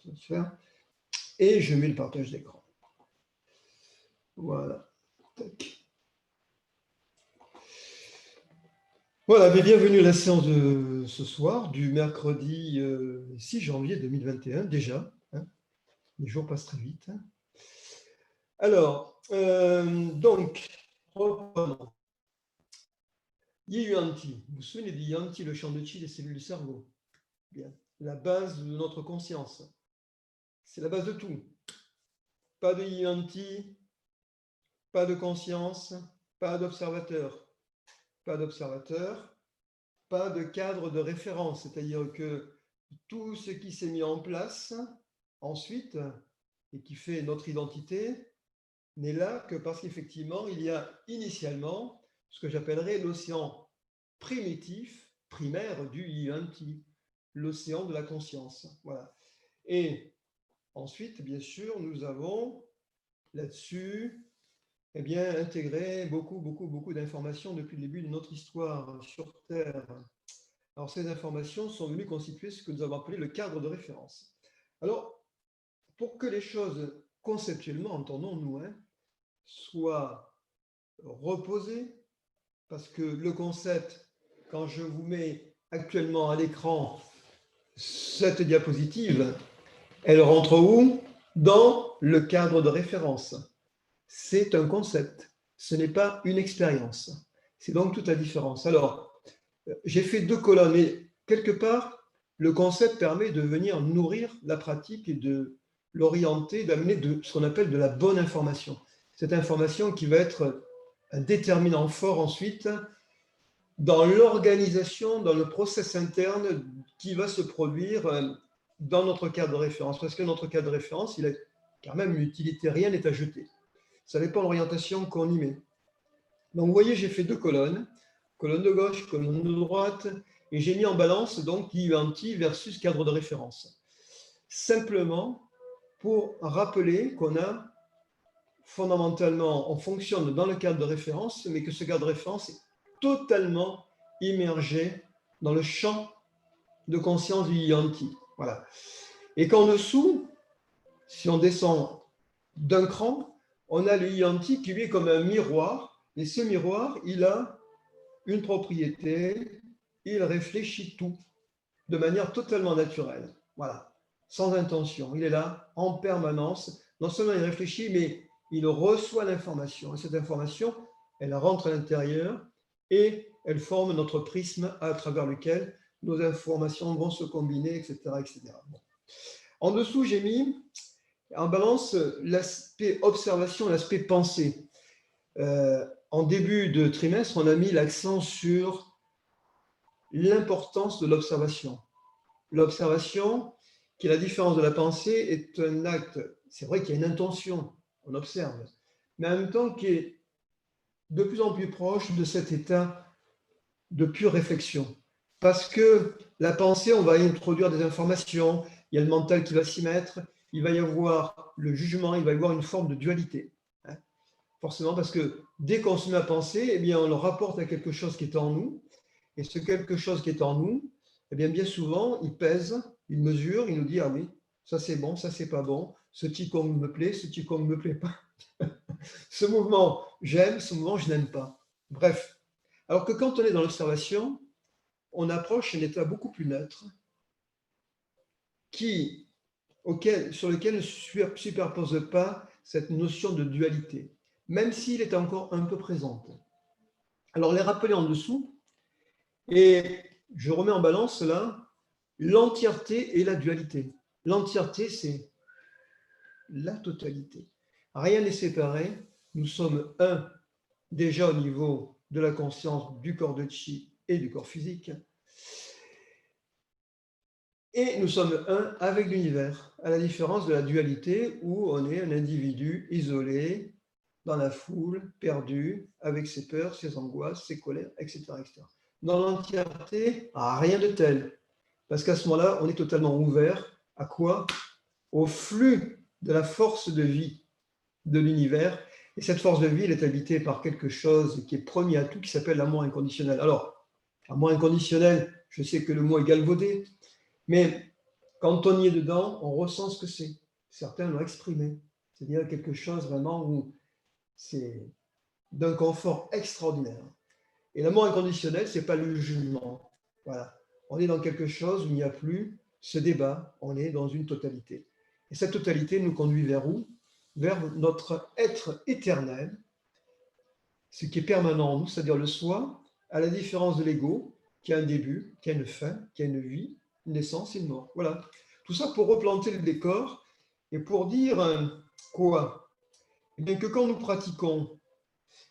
ça va se faire. Et je mets le partage d'écran. Voilà. Tac. Voilà, mais bienvenue à la séance de ce soir, du mercredi 6 janvier 2021, déjà. Hein, les jours passent très vite. Hein. Alors, donc, reprenons. Yi Yuan-Ti. Vous vous souvenez de Yuan-Ti, le champ de Qi des cellules du cerveau? Bien. La base de notre conscience. C'est la base de tout. Pas de Yi Yuan-Ti, pas de conscience, pas d'observateur. Pas d'observateur, pas de cadre de référence. C'est-à-dire que tout ce qui s'est mis en place ensuite et qui fait notre identité n'est là que parce qu'effectivement, il y a initialement ce que j'appellerais l'océan primitif, primaire du Yuan-Ti, l'océan de la conscience. Voilà. Et ensuite, bien sûr, nous avons là-dessus intégré beaucoup d'informations depuis le début de notre histoire sur Terre. Alors, ces informations sont venues constituer ce que nous avons appelé le cadre de référence. Alors, pour que les choses, conceptuellement, entendons-nous, soient reposées, parce que le concept, quand je vous mets actuellement à l'écran cette diapositive, elle rentre où? Dans le cadre de référence. C'est un concept, ce n'est pas une expérience. C'est donc toute la différence. Alors, j'ai fait 2 colonnes, mais quelque part, le concept permet de venir nourrir la pratique et de l'orienter, d'amener ce qu'on appelle de la bonne information. Cette information qui va être un déterminant fort ensuite dans l'organisation, dans le process interne qui va se produire dans notre cadre de référence. Parce que notre cadre de référence, il a quand même une utilité, rien n'est à jeter. Ça dépend de l'orientation qu'on y met. Donc, vous voyez, j'ai fait 2 colonnes, colonne de gauche, colonne de droite, et j'ai mis en balance donc Yuan-Ti versus cadre de référence. Simplement pour rappeler qu'on a fondamentalement, on fonctionne dans le cadre de référence, mais que ce cadre de référence est totalement immergé dans le champ de conscience du Yuan-Ti. Voilà. Et qu'en dessous, si on descend d'un cran, on a le Yuan-Ti qui lui est comme un miroir, et ce miroir, il a une propriété, il réfléchit tout de manière totalement naturelle. Voilà, sans intention. Il est là en permanence. Non seulement il réfléchit, mais il reçoit l'information. Et cette information, elle rentre à l'intérieur et elle forme notre prisme à travers lequel nos informations vont se combiner, etc. etc. Bon. En dessous, j'ai mis en balance l'aspect observation et l'aspect pensée. En début de trimestre, on a mis l'accent sur l'importance de l'observation. L'observation, qui est la différence de la pensée, est un acte, c'est vrai qu'il y a une intention, on observe, mais en même temps qui est de plus en plus proche de cet état de pure réflexion. Parce que la pensée, on va y introduire des informations, il y a le mental qui va s'y mettre, il va y avoir le jugement, il va y avoir une forme de dualité. Forcément, parce que dès qu'on se met à penser, eh bien, on le rapporte à quelque chose qui est en nous, et ce quelque chose qui est en nous, eh bien souvent, il pèse, il mesure, il nous dit, ah oui, ça c'est bon, ça c'est pas bon, ce qigong me plaît, ce qigong ne me plaît pas. Ce mouvement, j'aime, ce mouvement, je n'aime pas. Bref. Alors que quand on est dans l'observation, on approche un état beaucoup plus neutre sur lequel ne se superpose pas cette notion de dualité, même s'il est encore un peu présent. Alors, les rappeler en dessous, et je remets en balance là l'entièreté et la dualité. L'entièreté, c'est la totalité. Rien n'est séparé. Nous sommes un, déjà au niveau de la conscience du corps de Qi et du corps physique. Et nous sommes un avec l'univers, à la différence de la dualité où on est un individu isolé, dans la foule, perdu, avec ses peurs, ses angoisses, ses colères, etc. etc. Dans l'entièreté, rien de tel. Parce qu'à ce moment-là, on est totalement ouvert à quoi? Au flux de la force de vie de l'univers. Et cette force de vie, elle est habitée par quelque chose qui est premier à tout, qui s'appelle l'amour inconditionnel. Alors, l'amour inconditionnel, je sais que le mot est galvaudé, mais Quand on y est dedans, on ressent ce que c'est. Certains l'ont exprimé. C'est-à-dire quelque chose vraiment où c'est d'un confort extraordinaire. Et l'amour inconditionnel, ce n'est pas le jugement. Voilà. On est dans quelque chose où il n'y a plus ce débat, on est dans une totalité. Et cette totalité nous conduit vers où? Vers notre être éternel, ce qui est permanent en nous, c'est-à-dire le soi, à la différence de l'ego, qui a un début, qui a une fin, qui a une vie, une naissance et une mort. Voilà. Tout ça pour replanter le décor et pour dire quoi? Eh bien que quand nous pratiquons,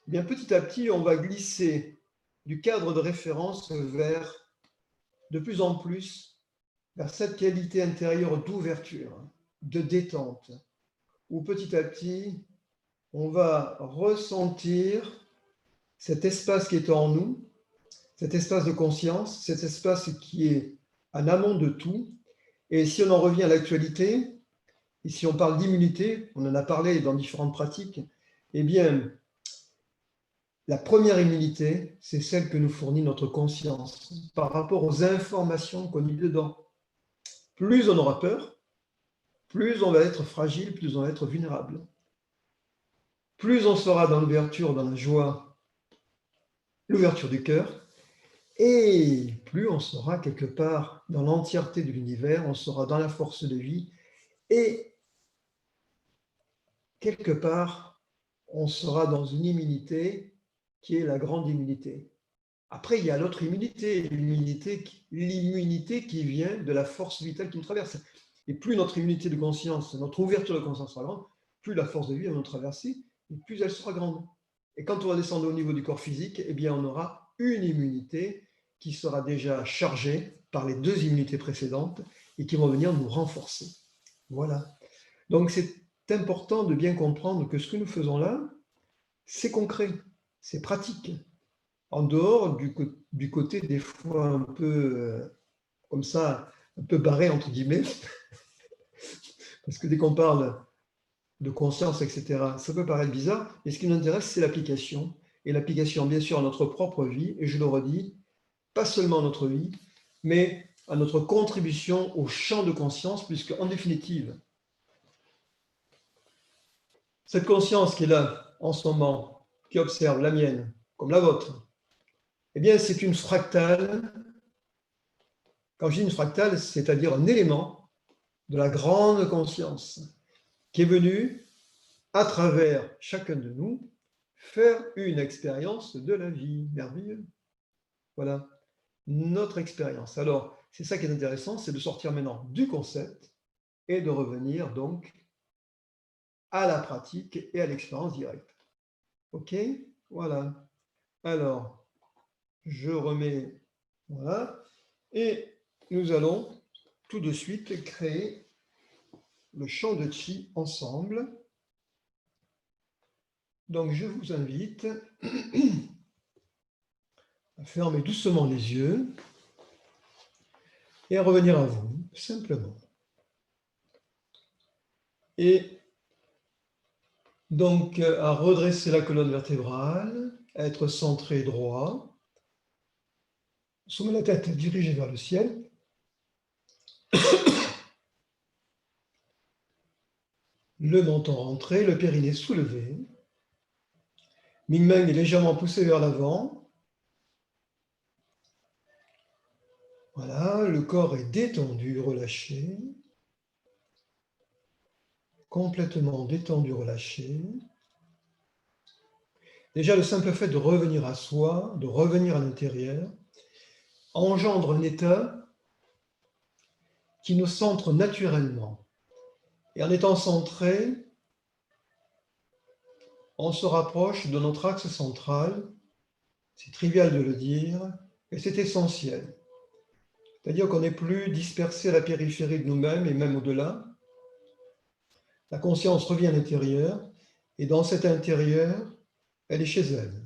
eh bien petit à petit, on va glisser du cadre de référence vers de plus en plus vers cette qualité intérieure d'ouverture, de détente, où petit à petit, on va ressentir cet espace qui est en nous, cet espace de conscience, cet espace qui est en amont de tout. Et si on en revient à l'actualité, et si on parle d'immunité, on en a parlé dans différentes pratiques, eh bien, la première immunité, c'est celle que nous fournit notre conscience par rapport aux informations qu'on y dedans. Plus on aura peur, plus on va être fragile, plus on va être vulnérable. Plus on sera dans l'ouverture, dans la joie, l'ouverture du cœur, et plus on sera quelque part dans l'entièreté de l'univers, on sera dans la force de vie, et quelque part, on sera dans une immunité qui est la grande immunité. Après, il y a l'autre immunité, l'immunité qui vient de la force vitale qui nous traverse. Et plus notre immunité de conscience, notre ouverture de conscience sera grande, plus la force de vie va nous traverser, et plus elle sera grande. Et quand on va descendre au niveau du corps physique, eh bien, on aura une immunité qui sera déjà chargée par les deux immunités précédentes et qui vont venir nous renforcer. Voilà. Donc, c'est important de bien comprendre que ce que nous faisons là, c'est concret, c'est pratique. En dehors du côté des fois un peu comme ça, un peu barré entre guillemets, parce que dès qu'on parle de conscience, etc., ça peut paraître bizarre, mais ce qui nous intéresse, c'est l'application. Et l'application, bien sûr, à notre propre vie, et je le redis, pas seulement à notre vie, mais à notre contribution au champ de conscience, puisque en définitive, cette conscience qui est là en ce moment, qui observe la mienne, comme la vôtre, eh bien, c'est une fractale. Quand je dis une fractale, c'est-à-dire un élément de la grande conscience qui est venu, à travers chacun de nous, faire une expérience de la vie. Merveilleux. Voilà, notre expérience. Alors, c'est ça qui est intéressant, c'est de sortir maintenant du concept et de revenir donc à la pratique et à l'expérience directe. OK? Voilà. Alors, je remets, voilà, et nous allons tout de suite créer le champ de chi ensemble. Donc, je vous invite à fermer doucement les yeux et à revenir à vous, simplement. Et donc, à redresser la colonne vertébrale, à être centré droit, soumettre la tête dirigée vers le ciel. Le menton rentré, le périnée soulevé. Ming-Meng est légèrement poussé vers l'avant. Voilà, le corps est détendu, relâché. Complètement détendu, relâché. Déjà, le simple fait de revenir à soi, de revenir à l'intérieur, engendre un état qui nous centre naturellement. Et en étant centré, on se rapproche de notre axe central. C'est trivial de le dire, et c'est essentiel. C'est-à-dire qu'on n'est plus dispersé à la périphérie de nous-mêmes et même au-delà. La conscience revient à l'intérieur, et dans cet intérieur, elle est chez elle.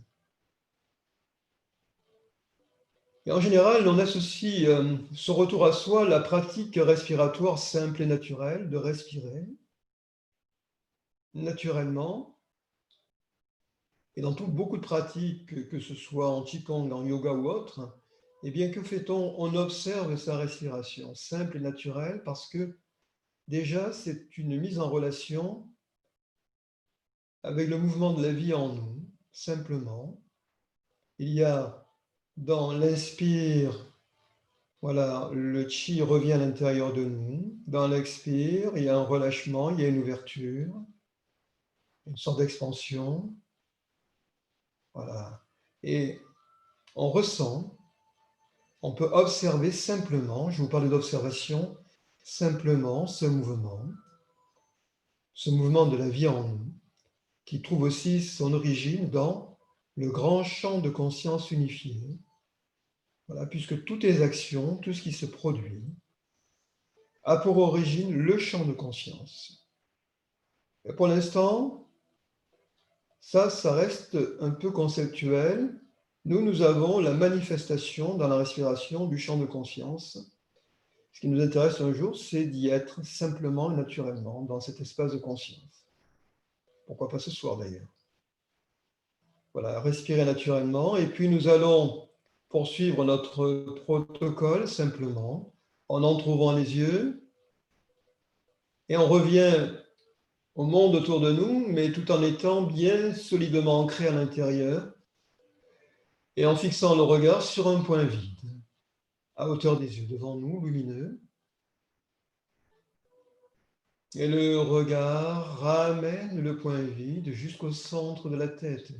Et en général, on associe ce retour à soi à la pratique respiratoire simple et naturelle de respirer naturellement. Et dans beaucoup de pratiques, que ce soit en Qigong, en yoga ou autre, Eh bien, que fait-on? On observe sa respiration simple et naturelle parce que déjà, c'est une mise en relation avec le mouvement de la vie en nous, simplement. Il y a dans l'inspire, voilà, le chi revient à l'intérieur de nous. Dans l'expire, il y a un relâchement, il y a une ouverture, une sorte d'expansion. Voilà. Et on ressent, on peut observer simplement, je vous parlais d'observation, simplement ce mouvement de la vie en nous, qui trouve aussi son origine dans le grand champ de conscience unifié. Voilà, puisque toutes les actions, tout ce qui se produit, a pour origine le champ de conscience. Et pour l'instant, ça reste un peu conceptuel. Nous avons la manifestation dans la respiration du champ de conscience. Ce qui nous intéresse un jour, c'est d'y être simplement, naturellement, dans cet espace de conscience. Pourquoi pas ce soir d'ailleurs. Voilà, respirer naturellement. Et puis nous allons poursuivre notre protocole simplement, en entrouvant les yeux. Et on revient au monde autour de nous, mais tout en étant bien solidement ancré à l'intérieur et en fixant le regard sur un point vide, à hauteur des yeux, devant nous, lumineux. Et le regard ramène le point vide jusqu'au centre de la tête.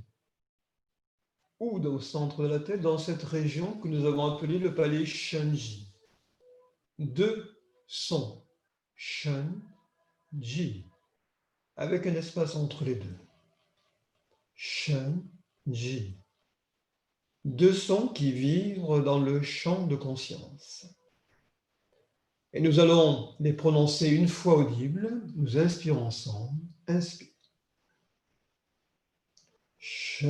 Ou au centre de la tête, dans cette région que nous avons appelée le palais Shenji. Deux sons, Shenji, avec un espace entre les deux. Shenji. Deux sons qui vivent dans le champ de conscience. Et nous allons les prononcer une fois audibles. Nous inspirons ensemble. Inspire. Shenji.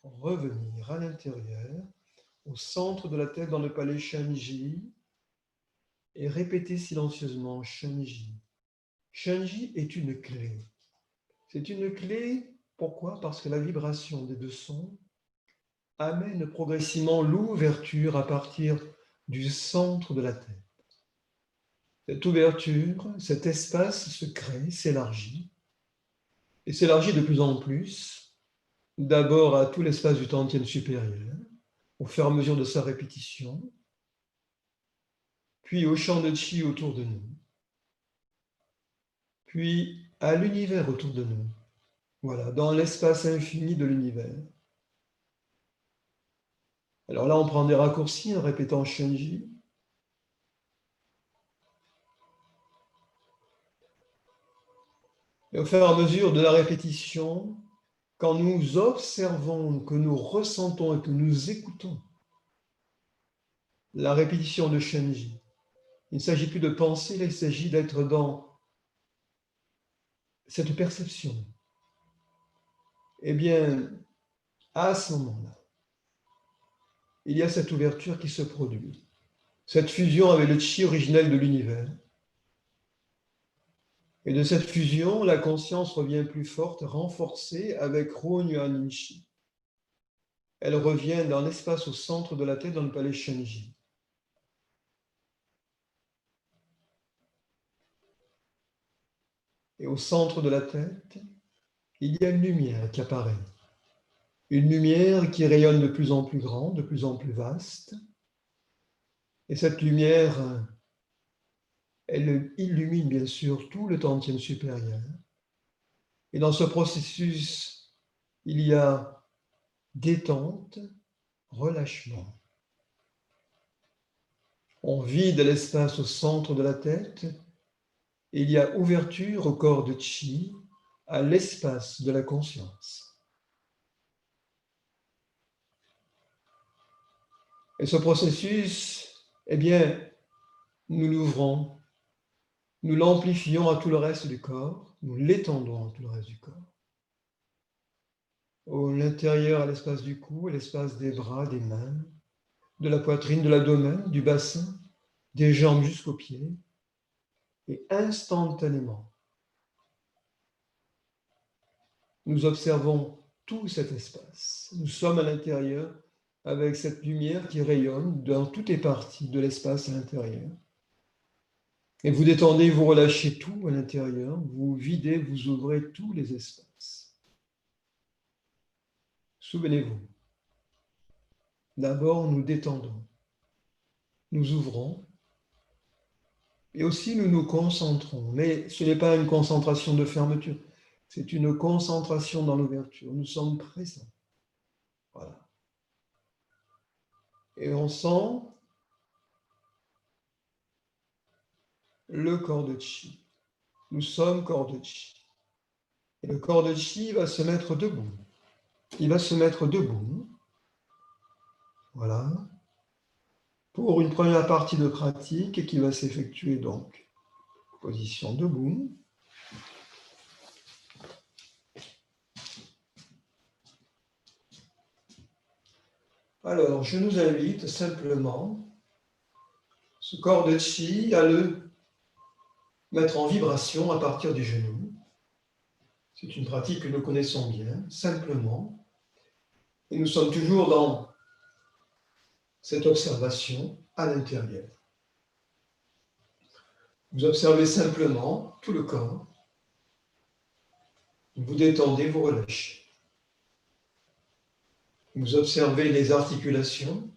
Revenir à l'intérieur, au centre de la tête dans le palais Shenji, et répéter silencieusement Shenji. Shenji est une clé. C'est une clé, pourquoi? Parce que la vibration des deux sons amène progressivement l'ouverture à partir du centre de la tête. Cette ouverture, cet espace se crée, s'élargit, et s'élargit de plus en plus, d'abord à tout l'espace du Tantien supérieur, au fur et à mesure de sa répétition, puis au champ de Chi autour de nous, puis à l'univers autour de nous. Voilà, dans l'espace infini de l'univers. Alors là, on prend des raccourcis en répétant Shenji. Et au fur et à mesure de la répétition, quand nous observons, que nous ressentons et que nous écoutons la répétition de Shenji, il ne s'agit plus de penser, là, il s'agit d'être dans cette perception. Eh bien, à ce moment-là, il y a cette ouverture qui se produit, cette fusion avec le chi originel de l'univers. Et de cette fusion, la conscience revient plus forte, renforcée avec Ro-Nyuan Chi. Elle revient dans l'espace au centre de la tête, dans le palais Shenji. Et au centre de la tête, il y a une lumière qui apparaît. Une lumière qui rayonne de plus en plus grande, de plus en plus vaste. Et cette lumière, elle illumine bien sûr tout le Tantien supérieur. Et dans ce processus, il y a détente, relâchement. On vide l'espace au centre de la tête. Et il y a ouverture au corps de Chi, à l'espace de la conscience. Et ce processus, eh bien, nous l'ouvrons, nous l'amplifions à tout le reste du corps, nous l'étendons à tout le reste du corps. Au l'intérieur, à l'espace du cou, à l'espace des bras, des mains, de la poitrine, de l'abdomen, du bassin, des jambes jusqu'aux pieds. Et instantanément, nous observons tout cet espace. Nous sommes à l'intérieur avec cette lumière qui rayonne dans toutes les parties de l'espace à l'intérieur. Et vous détendez, vous relâchez tout à l'intérieur, vous videz, vous ouvrez tous les espaces. Souvenez-vous, d'abord nous détendons, nous ouvrons, et aussi nous nous concentrons. Mais ce n'est pas une concentration de fermeture, c'est une concentration dans l'ouverture. Nous sommes présents. Voilà. Et on sent le corps de Chi. Nous sommes corps de Chi. Et le corps de Chi va se mettre debout. Il va se mettre debout. Voilà. Pour une première partie de pratique qui va s'effectuer donc position debout. Alors, je nous invite simplement, ce corps de Chi, à le mettre en vibration à partir du genou. C'est une pratique que nous connaissons bien, simplement. Et nous sommes toujours dans cette observation à l'intérieur. Vous observez simplement tout le corps. Vous détendez, vous relâchez. Vous observez les articulations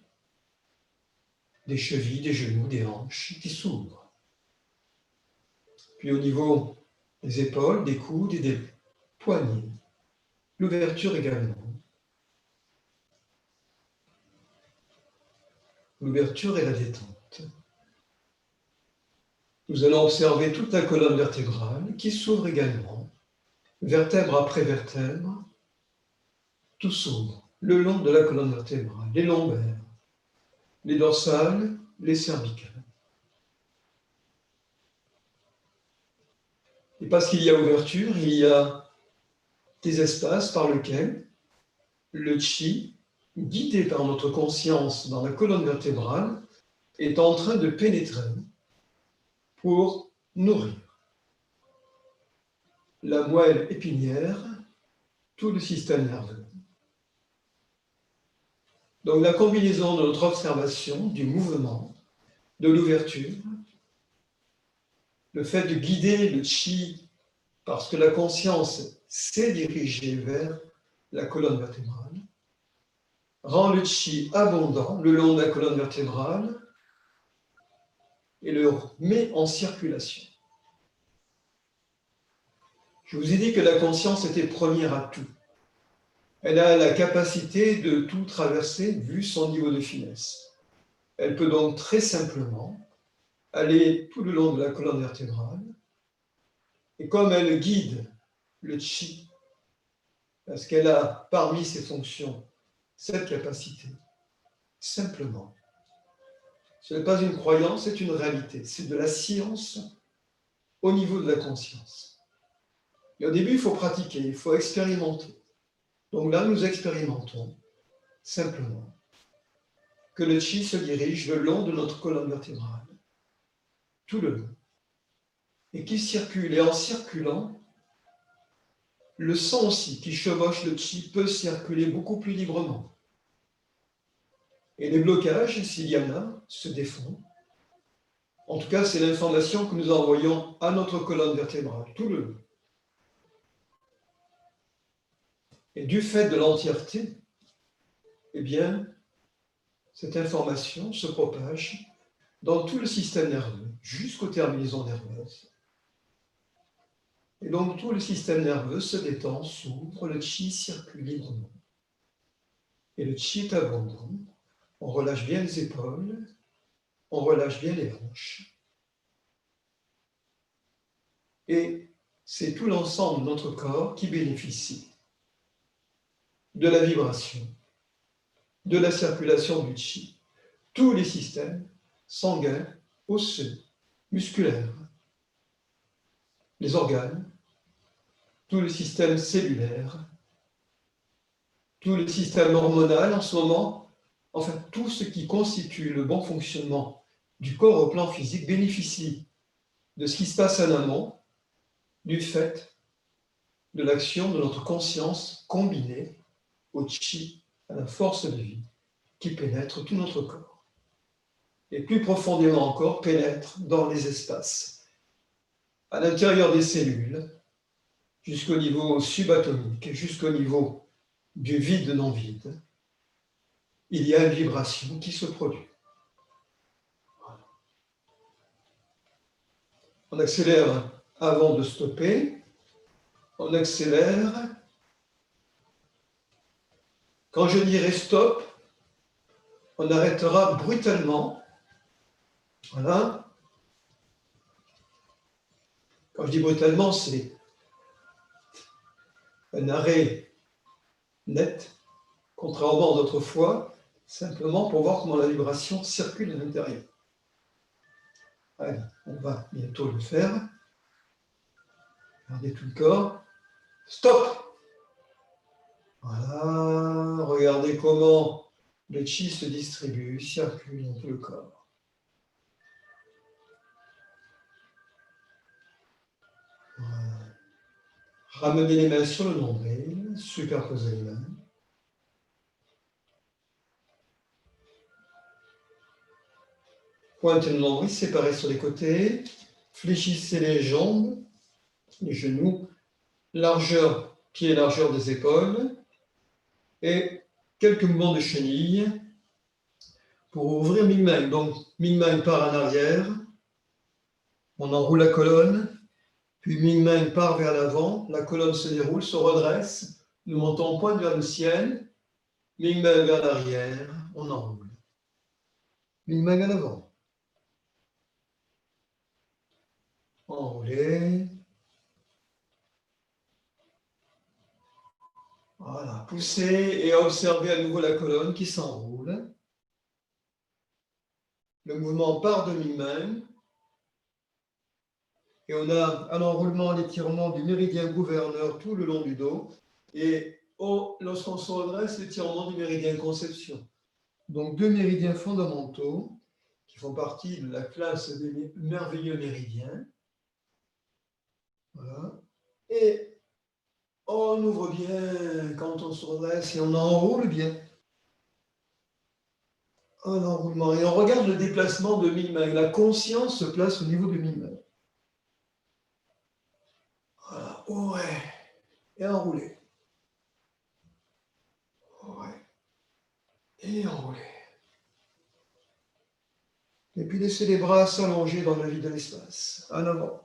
des chevilles, des genoux, des hanches qui s'ouvrent. Puis au niveau des épaules, des coudes et des poignets, l'ouverture également. L'ouverture et la détente. Nous allons observer toute la colonne vertébrale qui s'ouvre également, vertèbre après vertèbre, tout s'ouvre le long de la colonne vertébrale, les lombaires, les dorsales, les cervicales. Et parce qu'il y a ouverture, il y a des espaces par lesquels le chi, guidé par notre conscience dans la colonne vertébrale, est en train de pénétrer pour nourrir la moelle épinière, tout le système nerveux. Donc la combinaison de notre observation, du mouvement, de l'ouverture, le fait de guider le chi parce que la conscience s'est dirigée vers la colonne vertébrale, rend le chi abondant le long de la colonne vertébrale et le met en circulation. Je vous ai dit que la conscience était première à tout. Elle a la capacité de tout traverser vu son niveau de finesse. Elle peut donc très simplement aller tout le long de la colonne vertébrale et comme elle guide le chi, parce qu'elle a parmi ses fonctions cette capacité, simplement. Ce n'est pas une croyance, c'est une réalité. C'est de la science au niveau de la conscience. Et au début, il faut pratiquer, il faut expérimenter. Donc là, nous expérimentons simplement que le chi se dirige le long de notre colonne vertébrale, tout le long, et qui circule. Et en circulant, le sang aussi qui chevauche le chi peut circuler beaucoup plus librement. Et les blocages, s'il y en a, se défont. En tout cas, c'est l'information que nous envoyons à notre colonne vertébrale, tout le long. Et du fait de l'entièreté, eh bien, cette information se propage dans tout le système nerveux, jusqu'aux terminaisons nerveuses. Et donc, tout le système nerveux se détend, s'ouvre, le chi circule librement. Et le chi est abondant. On relâche bien les épaules, on relâche bien les hanches. Et c'est tout l'ensemble de notre corps qui bénéficie de la vibration, de la circulation du chi. Tous les systèmes sanguins, osseux, musculaires, les organes, tout le système cellulaire, tout le système hormonal en ce moment, enfin tout ce qui constitue le bon fonctionnement du corps au plan physique bénéficie de ce qui se passe en amont, du fait de l'action de notre conscience combinée au chi, à la force de vie, qui pénètre tout notre corps. Et plus profondément encore, pénètre dans les espaces, à l'intérieur des cellules, jusqu'au niveau subatomique, jusqu'au niveau du vide non vide. Il y a une vibration qui se produit. Voilà. On accélère avant de stopper. On accélère. Quand je dirai stop, on arrêtera brutalement. Voilà. Quand je dis brutalement, c'est un arrêt net, contrairement à d'autres fois, simplement pour voir comment la vibration circule à l'intérieur. Allez, on va bientôt le faire. Regardez tout le corps. Stop! Voilà, regardez comment le chi se distribue, circule dans tout le corps. Voilà. Ramenez les mains sur le nombril, superposez les mains. Pointez le nombril, séparez sur les côtés. Fléchissez les jambes, les genoux, largeur, pied, largeur des épaules. Et quelques mouvements de chenille pour ouvrir Ming-Meng. Donc, Ming-Meng part en arrière. On enroule la colonne. Puis Ming-Meng part vers l'avant. La colonne se déroule, se redresse. Nous montons pointe vers le ciel. Ming-Meng vers l'arrière. On enroule. Ming-Meng à l'avant. Enroulé. Voilà. Poussez et observez à nouveau la colonne qui s'enroule. Le mouvement part de Ming-Meng. Et on a à l'enroulement l'étirement du méridien gouverneur tout le long du dos. Et lorsqu'on se redresse, l'étirement du méridien conception. Donc deux méridiens fondamentaux qui font partie de la classe des merveilleux méridiens. Voilà. Et on ouvre bien quand on se redresse et on enroule bien. Un enroulement. Et on regarde le déplacement de Ming-Meng. La conscience se place au niveau de Ming-Meng. Voilà. Ouais. Et enrouler. Ouais. Et enrouler. Et puis laissez les bras s'allonger dans le vide de l'espace, en avant.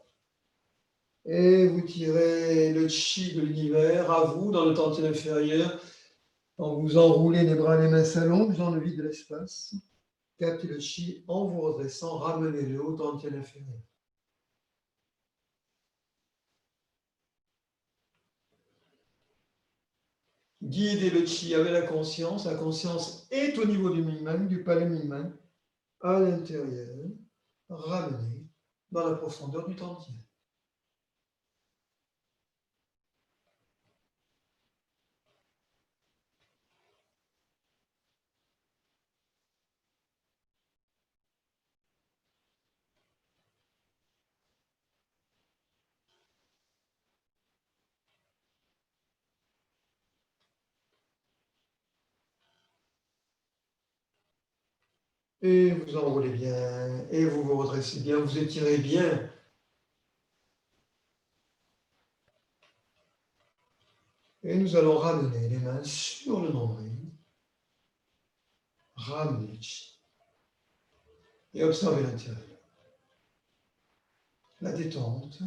Et vous tirez le chi de l'univers à vous dans le tantien inférieur. Quand vous enroulez les bras, les mains s'allongent dans le vide de l'espace. Captez le chi en vous redressant, ramenez-le au tantien inférieur. Guidez le chi avec la conscience. La conscience est au niveau du Ming-Meng, du palais Ming-Meng, à l'intérieur, ramenez dans la profondeur du tantien. Et vous enroulez bien, et vous vous redressez bien, vous étirez bien. Et nous allons ramener les mains sur le nombril. Ramener le chi. Et observez l'intérieur. La détente.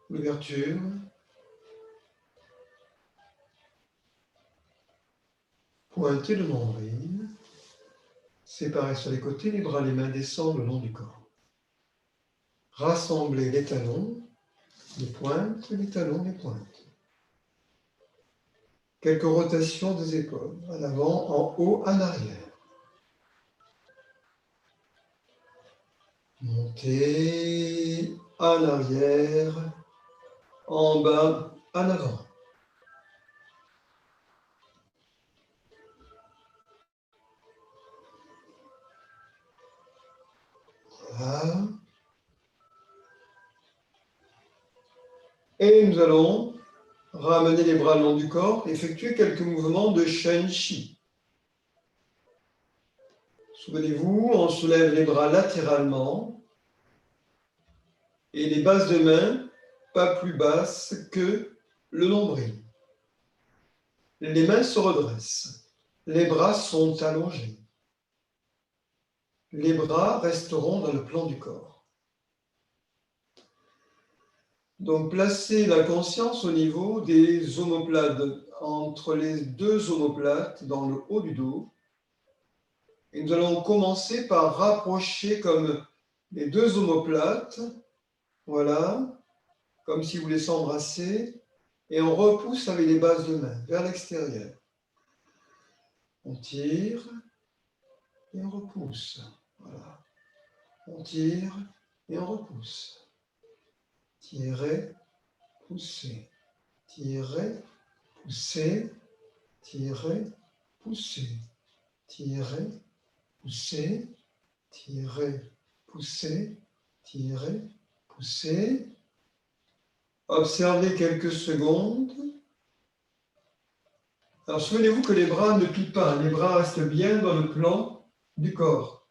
L'ouverture. Pointez le nombril. Séparez sur les côtés, les bras, les mains descendent le long du corps. Rassemblez les talons, les pointes, les talons, les pointes. Quelques rotations des épaules, en avant, en haut, en arrière. Montez, en arrière, en bas, en avant. Et nous allons ramener les bras le long du corps, effectuer quelques mouvements de Shen Shi. Souvenez-vous, on soulève les bras latéralement et les bases de main pas plus basses que le nombril. Les mains se redressent, les bras sont allongés. Les bras resteront dans le plan du corps. Donc, placez la conscience au niveau des omoplates, entre les deux omoplates, dans le haut du dos. Et nous allons commencer par rapprocher comme les deux omoplates, voilà, comme si vous voulez s'embrasser, et on repousse avec les bases de main vers l'extérieur. On tire et on repousse, voilà. On tire et on repousse. Tirer, pousser, tirer, pousser, tirer, pousser, tirer, pousser, tirer, pousser, tirer, pousser. Observez quelques secondes. Alors souvenez-vous que les bras ne plient pas, les bras restent bien dans le plan du corps.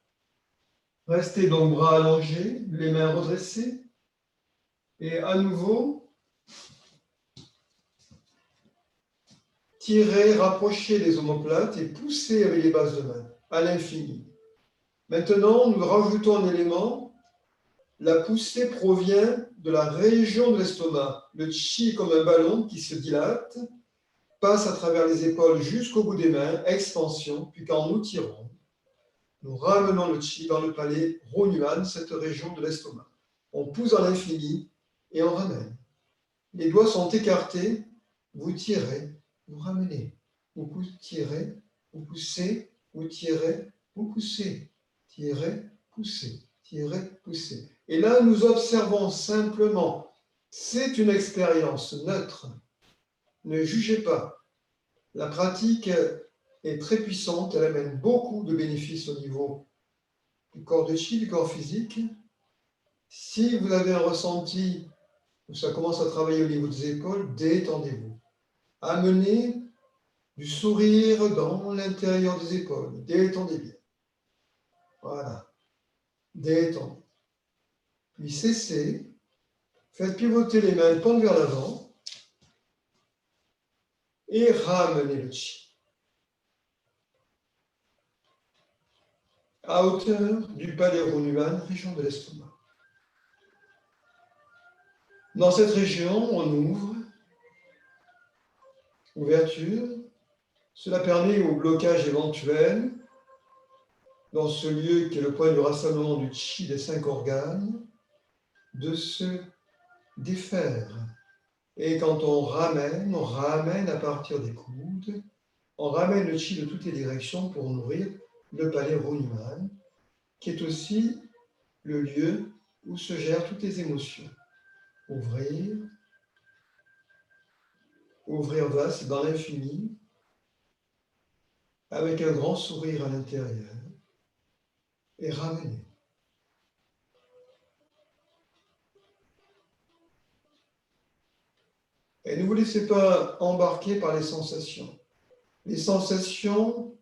Restez donc bras allongés, les mains redressées. Et à nouveau, tirez, rapprochez les omoplates et poussez avec les bases de main à l'infini. Maintenant, nous rajoutons un élément. La poussée provient de la région de l'estomac. Le chi est comme un ballon qui se dilate, passe à travers les épaules jusqu'au bout des mains, expansion, puis quand nous tirons, nous ramenons le chi dans le palais Ronyuan, cette région de l'estomac. On pousse à l'infini et on ramène. Les doigts sont écartés, vous tirez, vous ramenez. Vous tirez, vous poussez, vous tirez, vous poussez. Tirez, poussez, tirez, poussez. Et là, nous observons simplement. C'est une expérience neutre. Ne jugez pas. La pratique est très puissante, elle amène beaucoup de bénéfices au niveau du corps de chi, du corps physique. Si vous avez un ressenti où ça commence à travailler au niveau des épaules, détendez-vous. Amenez du sourire dans l'intérieur des épaules. Détendez bien. Voilà. Détendez. Puis cessez. Faites pivoter les mains, pendues vers l'avant. Et ramenez le chi. À hauteur du palais Ronyuan, région de l'estomac. Dans cette région, on ouvre. Ouverture. Cela permet au blocage éventuel, dans ce lieu qui est le point du rassemblement du chi des 5 organes, de se défaire. Et quand on ramène à partir des coudes, on ramène le chi de toutes les directions pour nourrir le palais Ronyuan, qui est aussi le lieu où se gèrent toutes les émotions. Ouvrir vaste dans l'infini, avec un grand sourire à l'intérieur, et ramener. Et ne vous laissez pas embarquer par les sensations. Les sensations,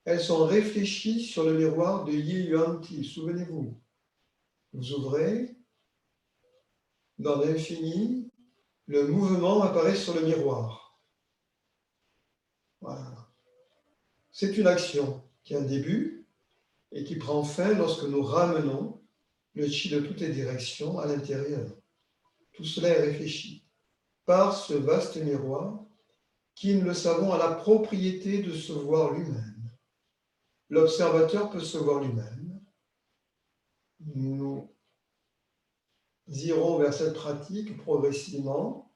elles sont réfléchies sur le miroir de Yi Yuan Ti. Souvenez-vous, vous ouvrez, dans l'infini, le mouvement apparaît sur le miroir. Voilà. C'est une action qui a un début et qui prend fin lorsque nous ramenons le chi de toutes les directions à l'intérieur. Tout cela est réfléchi par ce vaste miroir qui, nous le savons, a la propriété de se voir lui-même. L'observateur peut se voir lui-même. Nous irons vers cette pratique progressivement,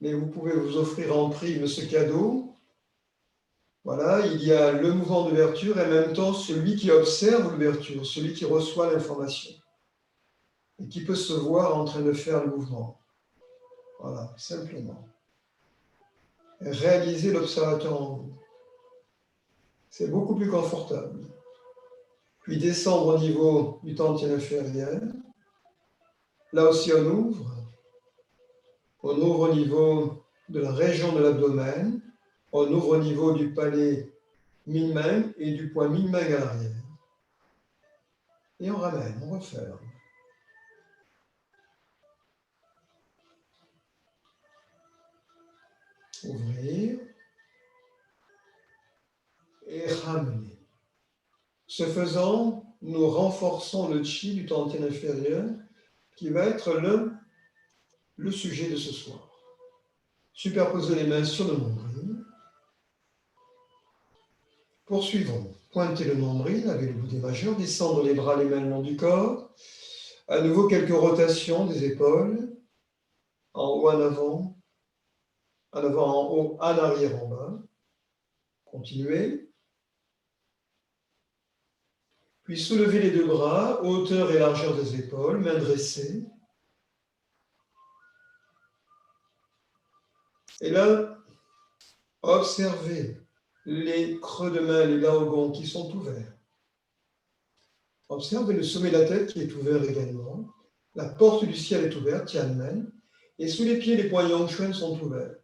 mais vous pouvez vous offrir en prime ce cadeau. Voilà, il y a le mouvement d'ouverture et en même temps celui qui observe l'ouverture, celui qui reçoit l'information et qui peut se voir en train de faire le mouvement. Voilà, simplement. Réaliser l'observateur en vous. C'est beaucoup plus confortable. Puis descendre au niveau du tantien inférieur. Là aussi, on ouvre. On ouvre au niveau de la région de l'abdomen. On ouvre au niveau du palais mi-main et du poing mi-main à l'arrière. Et on ramène, on referme. Ouvrir. Et ramener. Ce faisant, nous renforçons le chi du tantien inférieur qui va être le sujet de ce soir. Superposez les mains sur le nombril. Poursuivons. Pointez le nombril avec le bout des majeurs, descendre les bras, les mains le long du corps. À nouveau, quelques rotations des épaules. En haut, en avant, en haut, en arrière, en bas. Continuez. Puis soulevez les deux bras, hauteur et largeur des épaules, mains dressées. Et là, observez les creux de main, les laogons qui sont ouverts. Observez le sommet de la tête qui est ouvert également. La porte du ciel est ouverte, Tianmen. Et sous les pieds, les poings Yongchuan sont ouverts.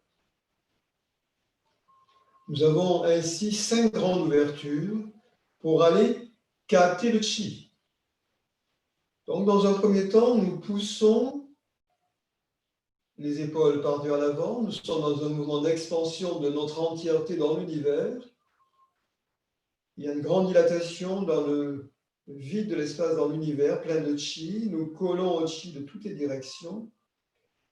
Nous avons ainsi 5 grandes ouvertures pour aller capter le chi. Donc, dans un premier temps, nous poussons les épaules par vers l'avant. Nous sommes dans un mouvement d'expansion de notre entièreté dans l'univers. Il y a une grande dilatation dans le vide de l'espace dans l'univers, plein de chi. Nous collons au chi de toutes les directions.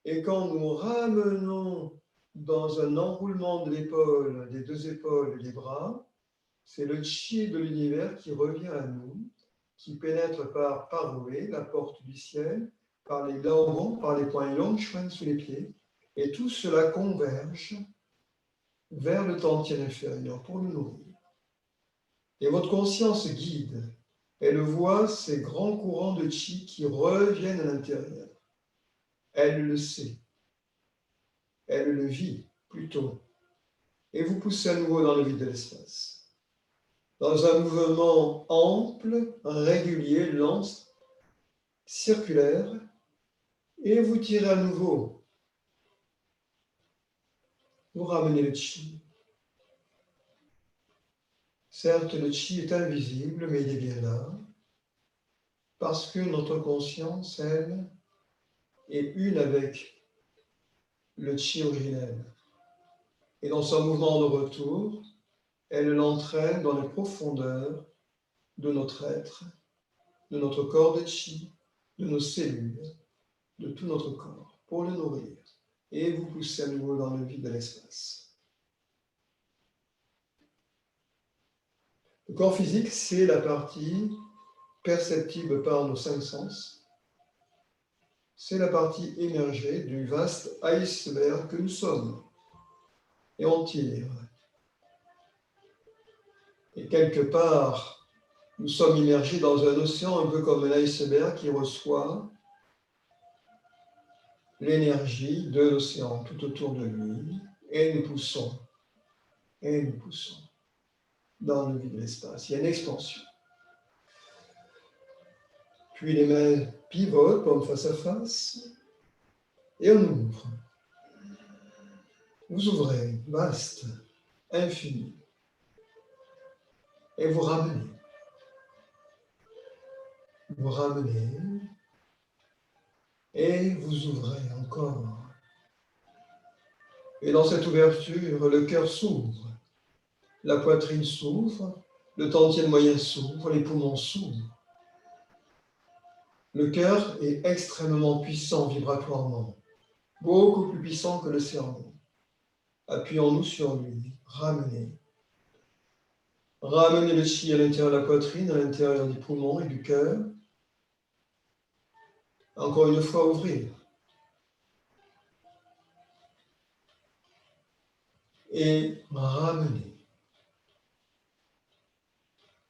Et quand nous ramenons dans un enroulement de l'épaule, des deux épaules et des bras, c'est le chi de l'univers qui revient à nous, qui pénètre par Paroué, la porte du ciel, par les laogons, par les points Yongchuan sous les pieds, et tout cela converge vers le tantien inférieur pour le nourrir. Et votre conscience guide, elle voit ces grands courants de chi qui reviennent à l'intérieur. Elle le sait. Elle le vit plutôt. Et vous poussez à nouveau dans le vide de l'espace. Dans un mouvement ample, régulier, lent, circulaire, et vous tirez à nouveau. Vous ramenez le chi. Certes, le chi est invisible, mais il est bien là, parce que notre conscience, elle, est une avec le chi originel. Et dans son mouvement de retour, elle l'entraîne dans les profondeurs de notre être, de notre corps de chi, de nos cellules, de tout notre corps, pour le nourrir. Et vous poussez à nouveau dans le vide de l'espace. Le corps physique, c'est la partie perceptible par nos 5 sens. C'est la partie émergée du vaste iceberg que nous sommes. Et on tire. Et quelque part, nous sommes immergés dans un océan un peu comme un iceberg qui reçoit l'énergie de l'océan tout autour de lui. Et nous poussons. Et nous poussons dans le vide de l'espace. Il y a une expansion. Puis les mains pivotent, paumes face à face. Et on ouvre. Vous ouvrez, vaste, infini. Et vous ramenez. Vous ramenez. Et vous ouvrez encore. Et dans cette ouverture, le cœur s'ouvre. La poitrine s'ouvre. Le tantien moyen s'ouvre. Les poumons s'ouvrent. Le cœur est extrêmement puissant vibratoirement. Beaucoup plus puissant que le cerveau. Appuyons-nous sur lui. Ramenez. Ramenez le chi à l'intérieur de la poitrine, à l'intérieur des poumons et du cœur. Encore une fois, ouvrir. Et ramener.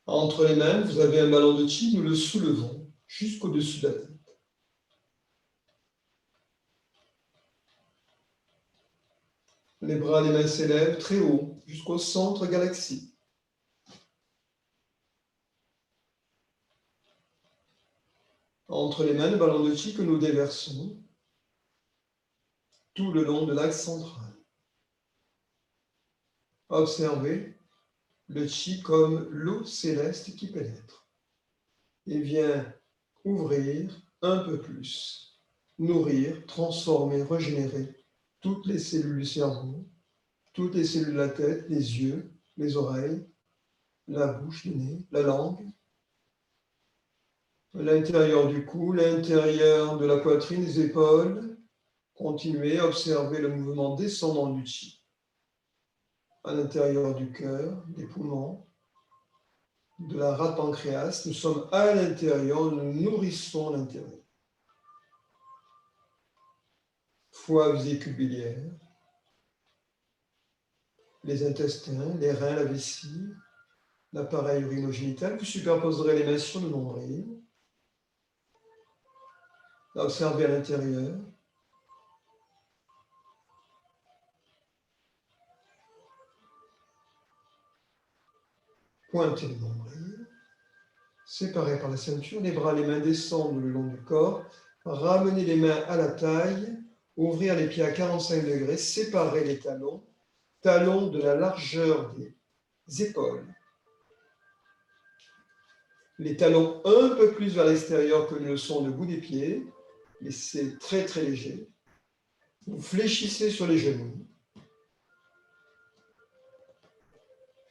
Entre les mains, vous avez un ballon de chi, nous le soulevons jusqu'au-dessus de la tête. Les bras, les mains s'élèvent très haut, jusqu'au centre galaxie. Entre les mains, le ballon de chi que nous déversons. tout le long de l'axe central. Observez le chi comme l'eau céleste qui pénètre et vient ouvrir un peu plus, nourrir, transformer, régénérer toutes les cellules du cerveau, toutes les cellules de la tête, les yeux, les oreilles, la bouche, le nez, la langue, l'intérieur du cou, l'intérieur de la poitrine, les épaules. Continuez à observer le mouvement descendant du chi à l'intérieur du cœur, des poumons, de la rate pancréas. Nous sommes à l'intérieur, nous nourrissons l'intérieur. Foie, vésicule biliaire, les intestins, les reins, la vessie, l'appareil urinogénital. Vous superposerez les mains sur le nombril. Observez à l'intérieur. Pointez le nombril. Séparés par la ceinture, les bras, les mains descendent le long du corps. Ramenez les mains à la taille. Ouvrir les pieds à 45 degrés. Séparer les talons. Talons de la largeur des épaules. Les talons un peu plus vers l'extérieur que ne le sont le bout des pieds. Mais c'est très très léger. Vous fléchissez sur les genoux.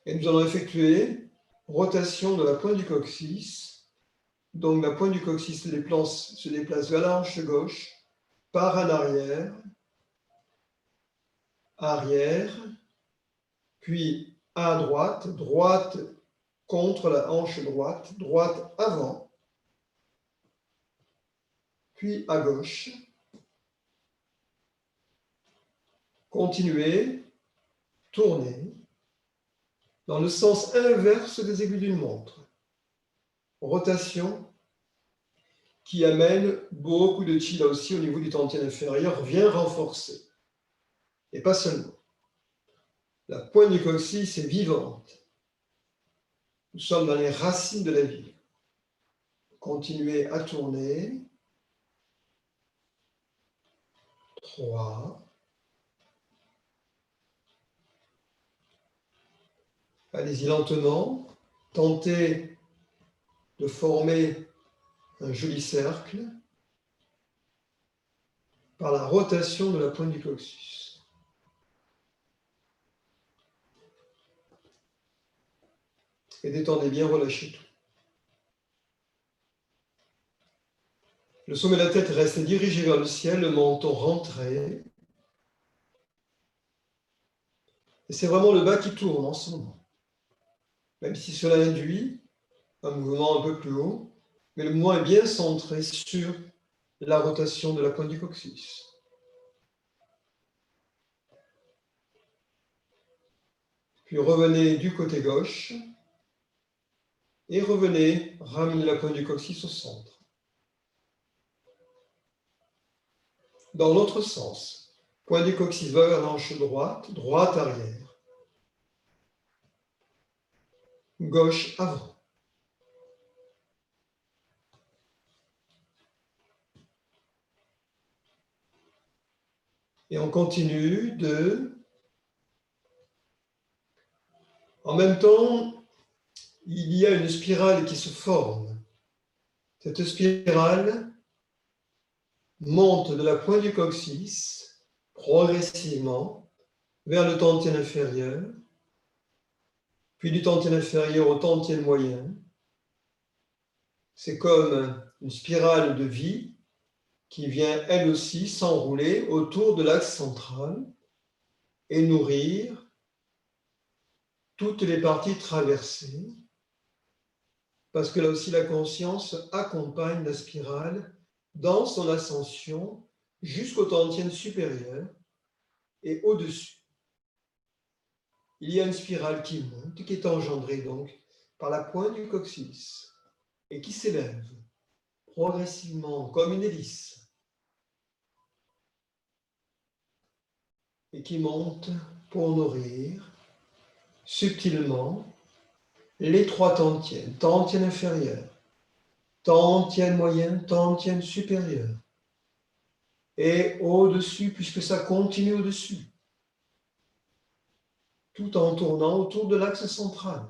Et nous allons effectuer rotation de la pointe du coccyx. Donc la pointe du coccyx se déplace vers la hanche gauche, part en arrière, arrière, puis à droite, droite contre la hanche droite, droite avant, puis à gauche. Continuez, tournez dans le sens inverse des aiguilles d'une montre. Rotation qui amène beaucoup de chi là aussi au niveau du tantien inférieur, vient renforcer. Et pas seulement. La pointe du coccyx est vivante. Nous sommes dans les racines de la vie. Continuez à tourner. 3. Allez-y lentement. Tentez de former un joli cercle par la rotation de la pointe du coccyx. Et détendez bien, relâchez tout. Le sommet de la tête reste dirigé vers le ciel, le menton rentré. Et c'est vraiment le bas qui tourne en ce moment. Même si cela induit un mouvement un peu plus haut, mais le mouvement est bien centré sur la rotation de la pointe du coccyx. Puis revenez du côté gauche et revenez ramener la pointe du coccyx au centre. Dans l'autre sens, pointe du coccyx va vers l'hanche droite, droite arrière, gauche avant. Et on continue de... En même temps, il y a une spirale qui se forme. Cette spirale monte de la pointe du coccyx progressivement vers le tantien inférieur, puis du tantien inférieur au tantien moyen. C'est comme une spirale de vie qui vient elle aussi s'enrouler autour de l'axe central et nourrir toutes les parties traversées, parce que là aussi la conscience accompagne la spirale dans son ascension jusqu'au tantien supérieur et au-dessus. Il y a une spirale qui monte, qui est engendrée donc par la pointe du coccyx et qui s'élève progressivement comme une hélice et qui monte pour nourrir subtilement les trois tantiens, tantien inférieur, tantien moyen, tantien supérieur. et au-dessus, puisque ça continue au-dessus, tout en tournant autour de l'axe central.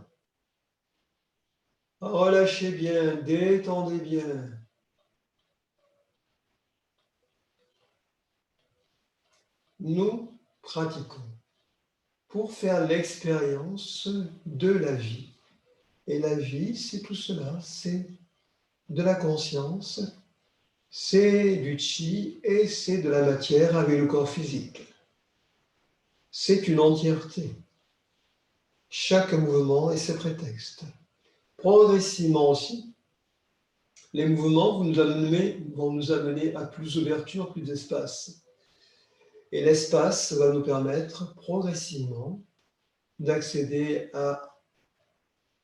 Relâchez bien, détendez bien. Nous pratiquons pour faire l'expérience de la vie. Et la vie, c'est tout cela, c'est de la conscience, c'est du chi et c'est de la matière avec le corps physique. C'est une entièreté. Chaque mouvement et ses prétextes. Progressivement aussi, les mouvements vont nous amener à plus d'ouverture, plus d'espace. Et l'espace va nous permettre progressivement d'accéder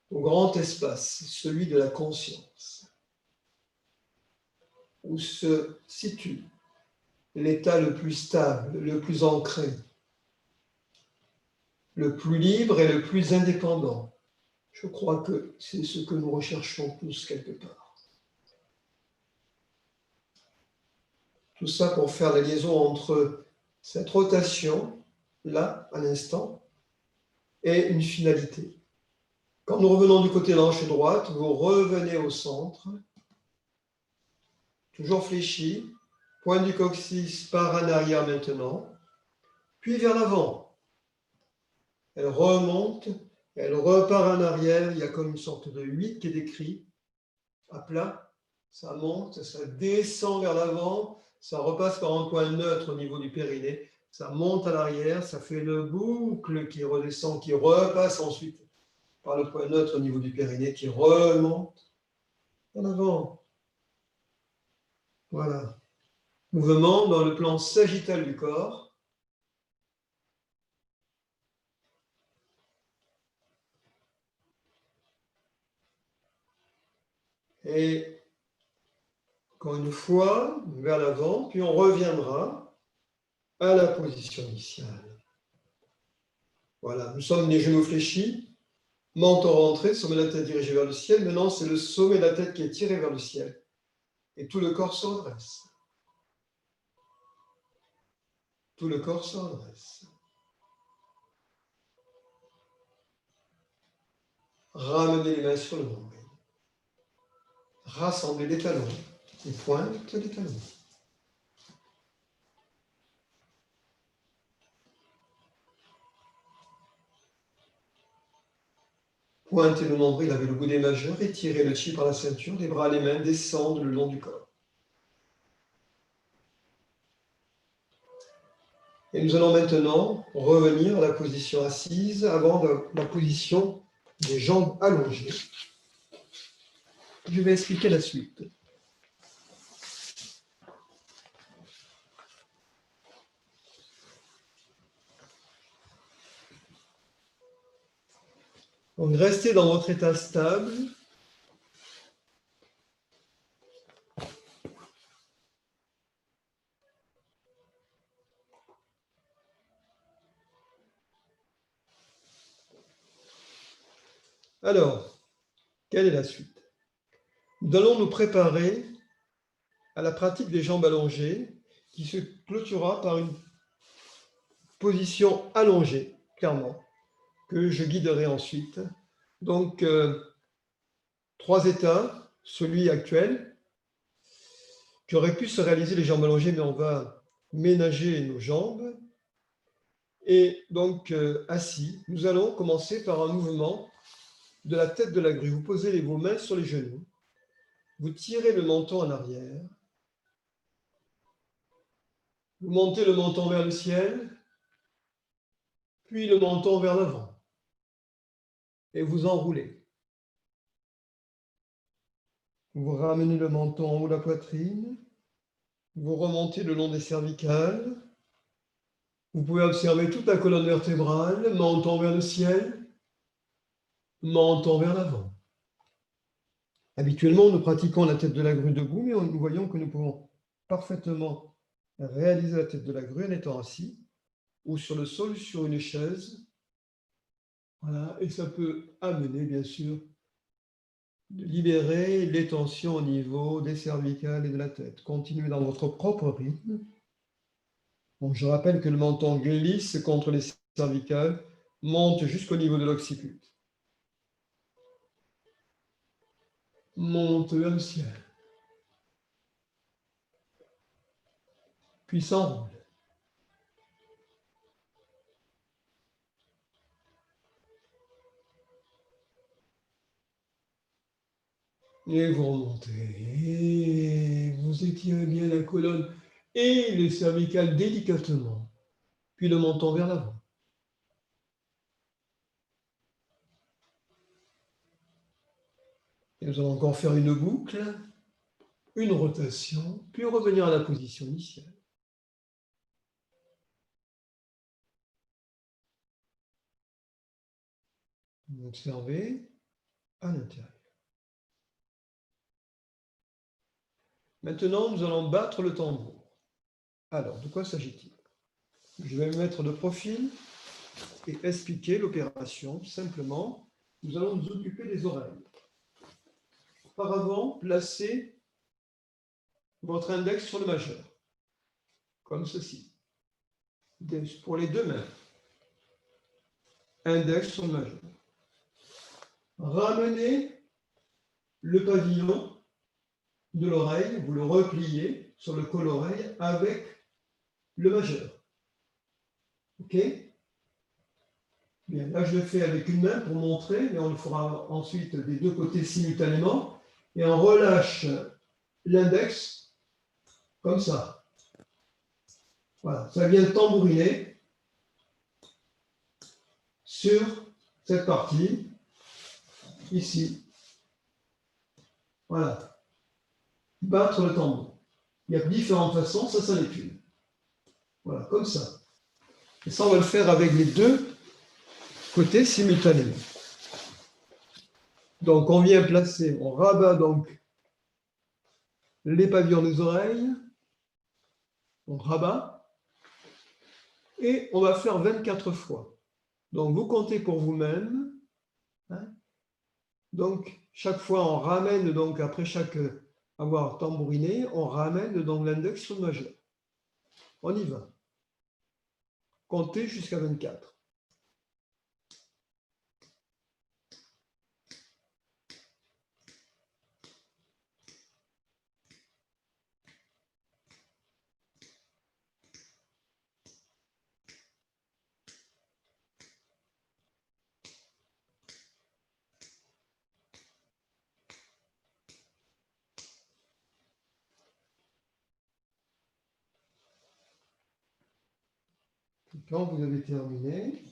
au grand espace, celui de la conscience, où se situe l'état le plus stable, le plus ancré, le plus libre et le plus indépendant. Je crois que c'est ce que nous recherchons tous quelque part. Tout ça pour faire la liaison entre cette rotation, là, à l'instant, et une finalité. Quand nous revenons du côté de la hanche droite, vous revenez au centre, toujours fléchi, point du coccyx par en arrière maintenant, puis vers l'avant. Elle remonte, elle repart en arrière, il y a comme une sorte de 8 qui est décrit, à plat, ça monte, ça descend vers l'avant, ça repasse par un point neutre au niveau du périnée, ça monte à l'arrière, ça fait une boucle qui redescend, qui repasse ensuite par le point neutre au niveau du périnée, qui remonte en avant. Voilà. Mouvement dans le plan sagittal du corps. Et encore une fois, vers l'avant, puis on reviendra à la position initiale. Voilà, nous sommes les genoux fléchis, menton rentré, sommet de la tête dirigé vers le ciel. Maintenant, c'est le sommet de la tête qui est tiré vers le ciel. Et tout le corps se redresse. Tout le corps se redresse. Ramenez les mains sur le nombril. Rassemblez les talons. Les pointes des talons. Pointez le nombril avec le boudet majeur, étirez le chi par la ceinture, les bras, les mains descendent le long du corps. Et nous allons maintenant revenir à la position assise avant la position des jambes allongées. Je vais expliquer la suite. Donc, restez dans votre état stable. Alors, quelle est la suite? Nous allons nous préparer à la pratique des jambes allongées qui se clôturera par une position allongée, clairement, que je guiderai ensuite. Donc, 3 états, celui actuel, qui aurait pu se réaliser les jambes allongées, mais on va ménager nos jambes. Et donc, assis, nous allons commencer par un mouvement de la tête de la grue. Vous posez vos mains sur les genoux, vous tirez le menton en arrière, vous montez le menton vers le ciel, puis le menton vers l'avant, et vous enroulez. Vous ramenez le menton en haut de la poitrine, vous remontez le long des cervicales, vous pouvez observer toute la colonne vertébrale, menton vers le ciel, menton vers l'avant. Habituellement, nous pratiquons la tête de la grue debout, mais nous voyons que nous pouvons parfaitement réaliser la tête de la grue en étant assis ou sur le sol, sur une chaise. Voilà, et ça peut amener, bien sûr, de libérer les tensions au niveau des cervicales et de la tête. Continuez dans votre propre rythme. Donc, je rappelle que le menton glisse contre les cervicales, monte jusqu'au niveau de l'occiput. Monte vers le ciel. Puis s'enroule. Et vous remontez. Et vous étirez bien la colonne et les cervicales délicatement. Puis le menton vers l'avant. Et nous allons encore faire une boucle, une rotation, puis revenir à la position initiale. Vous observez à l'intérieur. Maintenant, nous allons battre le tambour. Alors, de quoi s'agit-il? Je vais me mettre de profil et expliquer l'opération simplement. Nous allons nous occuper des oreilles. Auparavant, placez votre index sur le majeur, comme ceci. Pour les deux mains, index sur le majeur. Ramenez le pavillon de l'oreille, vous le repliez sur le col oreille avec le majeur. OK? Bien, là je le fais avec une main pour montrer, mais on le fera ensuite des deux côtés simultanément. Et on relâche l'index comme ça. Voilà, ça vient tambouriner sur cette partie, ici. Voilà. Battre le tambour. Il y a différentes façons, ça n'est une. Voilà, comme ça. Et ça, on va le faire avec les deux côtés simultanément. Donc, on vient placer, on rabat donc les pavillons des oreilles, on rabat, et on va faire 24 fois. Donc, vous comptez pour vous-même. Hein. Donc, chaque fois, on ramène, donc après chaque avoir tambouriné, on ramène donc l'index sur le majeur. On y va. Comptez jusqu'à 24. Quand vous avez terminé,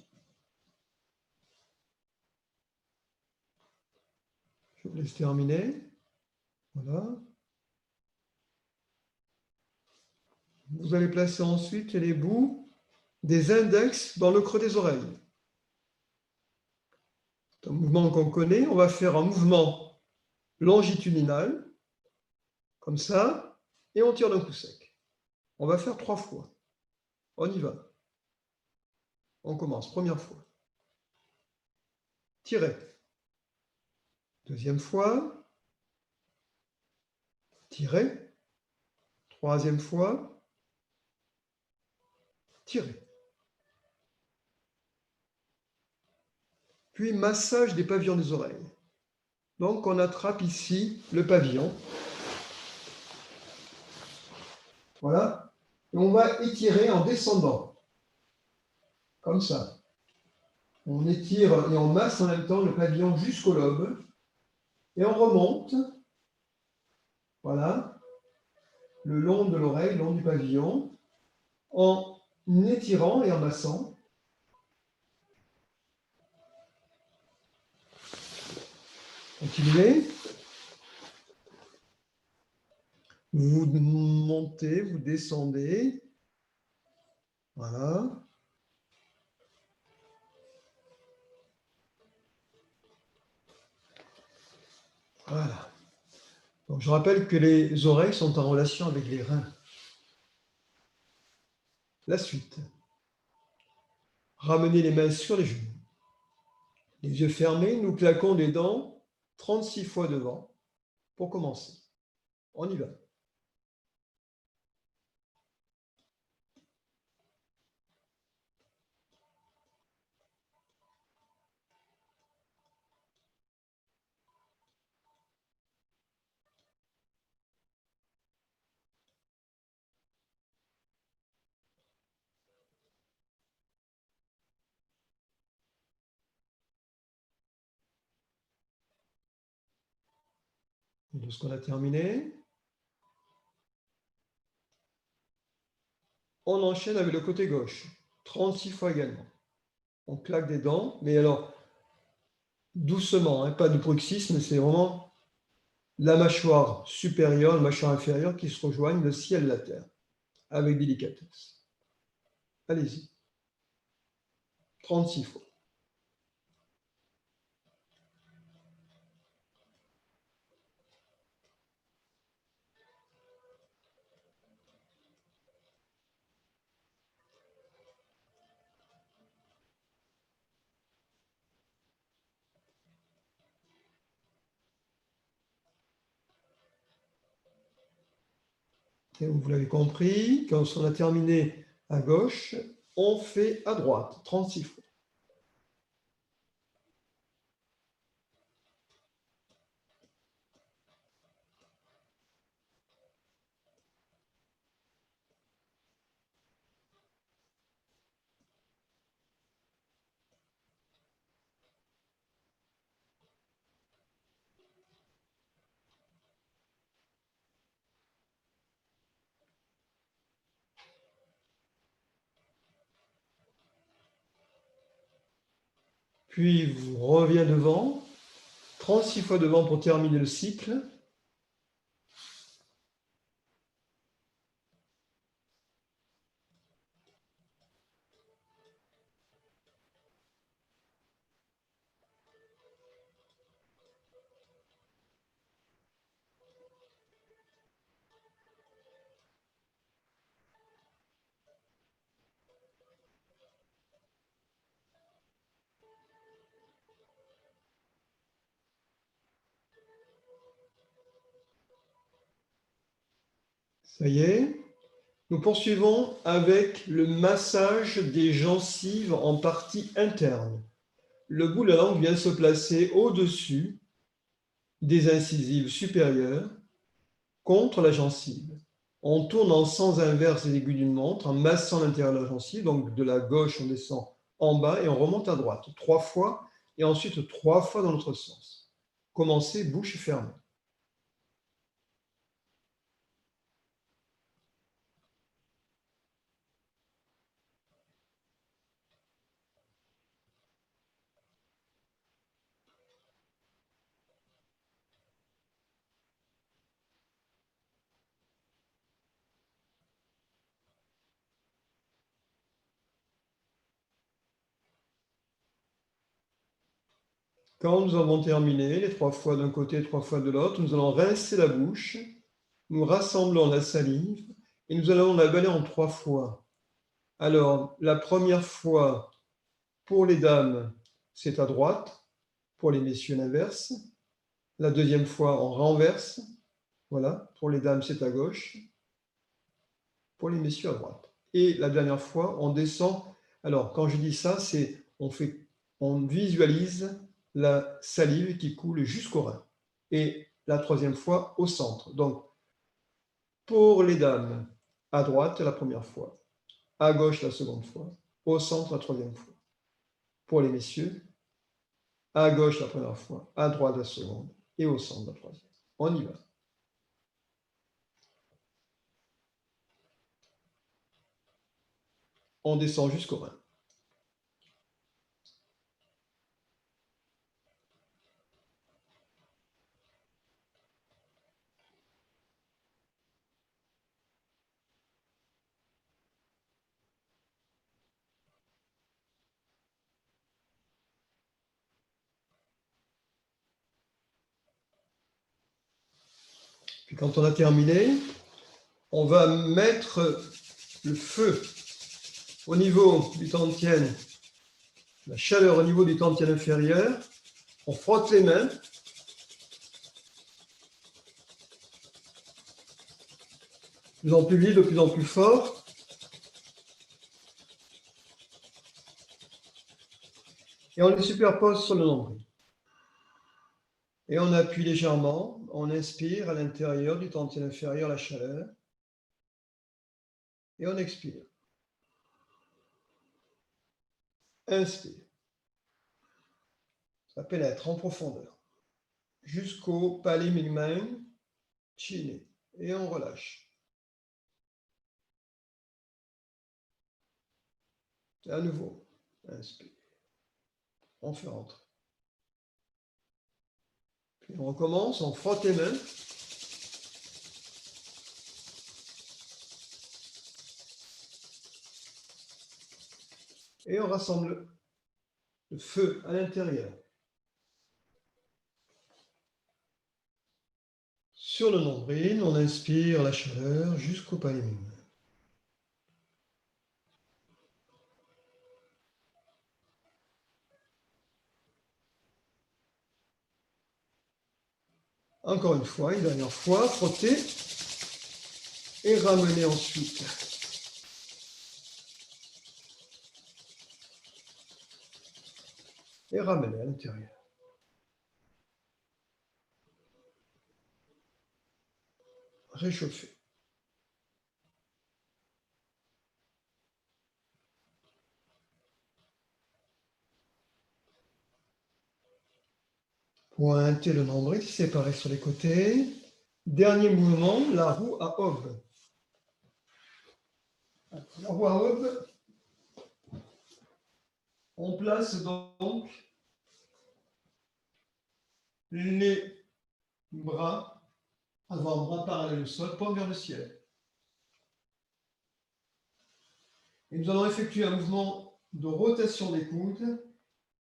je vous laisse terminer. Voilà. Vous allez placer ensuite les bouts des index dans le creux des oreilles. C'est un mouvement qu'on connaît. On va faire un mouvement longitudinal, comme ça, et on tire d'un coup sec. On va faire 3 fois. On y va. On commence. Première fois. Tirez. Deuxième fois. Tirez. Troisième fois. Tirez. Puis massage des pavillons des oreilles. Donc on attrape ici le pavillon. Voilà. Et on va étirer en descendant. Comme ça. On étire et on masse en même temps le pavillon jusqu'au lobe. Et on remonte. Voilà. Le long de l'oreille, le long du pavillon. En étirant et en massant. Continuez. Vous montez, vous descendez. Voilà. Voilà. Donc, je rappelle que les oreilles sont en relation avec les reins. La suite. Ramenez les mains sur les genoux. Les yeux fermés, nous claquons les dents 36 fois devant pour commencer. On y va. Lorsqu'on a terminé, on enchaîne avec le côté gauche, 36 fois également. On claque des dents, mais alors doucement, hein, pas de bruxisme, c'est vraiment la mâchoire supérieure, la mâchoire inférieure qui se rejoignent, le ciel et la terre, avec délicatesse. Allez-y. 36 fois. Et vous l'avez compris, quand on a terminé à gauche, on fait à droite, 36 fois. Puis vous revenez devant, 36 fois devant pour terminer le cycle. Ça y est. Nous poursuivons avec le massage des gencives en partie interne. Le bout de la langue vient se placer au-dessus des incisives supérieures contre la gencive. On tourne en sens inverse des aiguilles d'une montre en massant l'intérieur de la gencive. Donc de la gauche, on descend en bas et on remonte à droite 3 fois et ensuite 3 fois dans l'autre sens. Commencez bouche fermée. Quand nous avons terminé, les 3 fois d'un côté, 3 fois de l'autre, nous allons rincer la bouche, nous rassemblons la salive et nous allons la balayer en 3 fois. Alors, la première fois, pour les dames, c'est à droite, pour les messieurs, l'inverse. La deuxième fois, on renverse. Voilà, pour les dames, c'est à gauche, pour les messieurs, à droite. Et la dernière fois, on descend. Alors, quand je dis ça, c'est on visualise la salive qui coule jusqu'au rein. Et la troisième fois, au centre. Donc, pour les dames, à droite, la première fois. À gauche, la seconde fois. Au centre, la troisième fois. Pour les messieurs, à gauche, la première fois. À droite, la seconde. Et au centre, la troisième. On y va. On descend jusqu'au rein. Puis quand on a terminé, on va mettre le feu au niveau du dantienne, la chaleur au niveau du dantienne inférieur. On frotte les mains. De plus en plus vite, de plus en plus fort. Et on les superpose sur le nombril. Et on appuie légèrement, on inspire à l'intérieur du dantienne inférieur la chaleur. Et on expire. Inspire. Ça pénètre en profondeur. jusqu'au Pali Mingmen, Chine. Et on relâche. Et à nouveau, inspire. On fait rentrer. Puis on recommence, on frotte les mains. Et on rassemble le feu à l'intérieur. Sur le nombril, on inspire la chaleur jusqu'au Pali Mingmen. Encore une fois, une dernière fois, frotter et ramener ensuite. Et ramener à l'intérieur. Réchauffer. Pointez le nombril, séparé sur les côtés. Dernier mouvement, la roue à aube. La roue à aube, on place donc les bras, avant-bras parallèles au sol, paume vers le ciel. Et nous allons effectuer un mouvement de rotation des coudes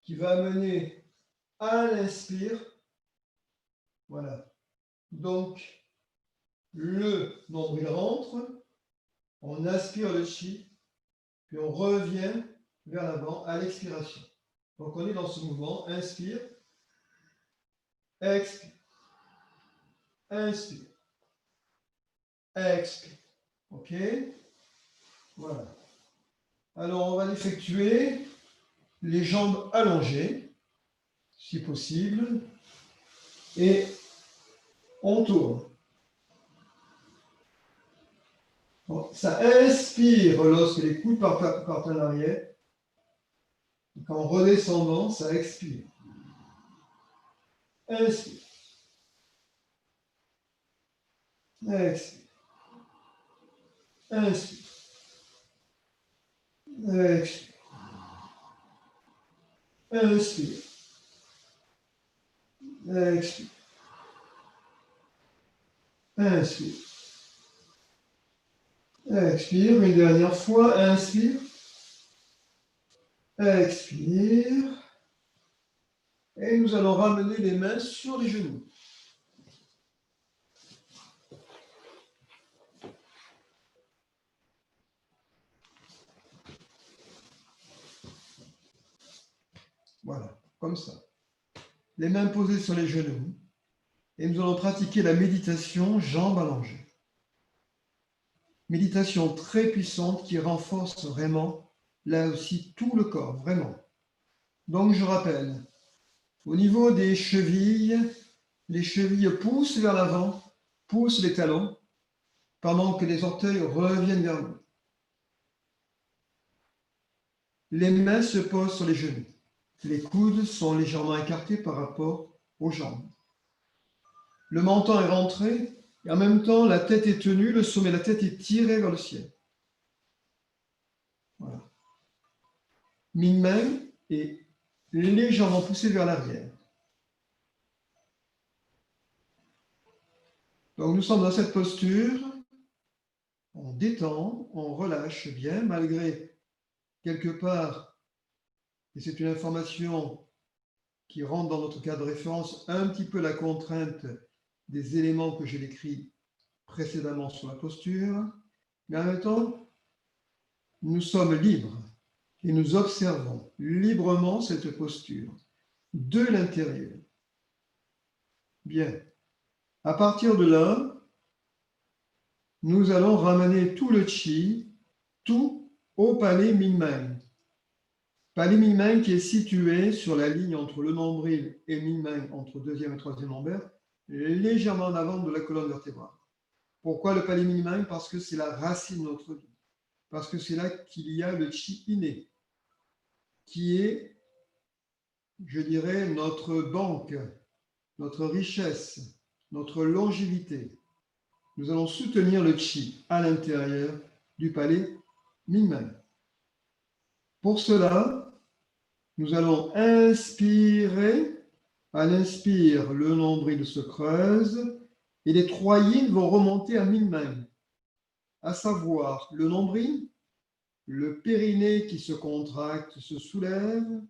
qui va amener à l'inspire. Voilà. Donc, le nombril rentre, on aspire le chi, puis on revient vers l'avant à l'expiration. Donc, on est dans ce mouvement, inspire, expire, inspire, expire. OK? Voilà. Alors, on va effectuer les jambes allongées, si possible, et on tourne. Bon, ça inspire lorsque les coudes partent en arrière. En redescendant, ça expire. Inspire. Expire. Inspire. Expire. Inspire. Expire. Inspire. Expire. Une dernière fois. Inspire. Expire. Et nous allons ramener les mains sur les genoux. Voilà, comme ça. Les mains posées sur les genoux. Et nous allons pratiquer la méditation jambes allongées. Méditation très puissante qui renforce vraiment, là aussi, tout le corps, vraiment. Donc, je rappelle, au niveau des chevilles, les chevilles poussent vers l'avant, poussent les talons, pendant que les orteils reviennent vers nous. Les mains se posent sur les genoux. Les coudes sont légèrement écartés par rapport aux jambes. Le menton est rentré, et en même temps, la tête est tenue, le sommet de la tête est tiré vers le ciel. Voilà. Mingmen est légèrement poussé vers l'arrière. Donc nous sommes dans cette posture, on détend, on relâche bien, malgré quelque part, et c'est une information qui rentre dans notre cadre de référence, un petit peu la contrainte des éléments que j'ai décrits précédemment sur la posture, mais en même temps, nous sommes libres et nous observons librement cette posture de l'intérieur. Bien. À partir de là, nous allons ramener tout le chi, tout au Pali Mingmen. Pali Mingmen qui est situé sur la ligne entre le nombril et Mingmen, entre deuxième et troisième lombaire, légèrement en avant de la colonne vertébrale. Pourquoi le Pali Mingmen? Parce que c'est la racine de notre vie. Parce que c'est là qu'il y a le chi inné, qui est, je dirais, notre banque notre richesse, notre longévité. Nous allons soutenir le chi à l'intérieur du palais Mingmen. Pour cela, nous allons inspirer. À l'inspire, le nombril se creuse et les 3 yin vont remonter à Mingmen, à savoir le nombril, le périnée qui se contracte, se soulève,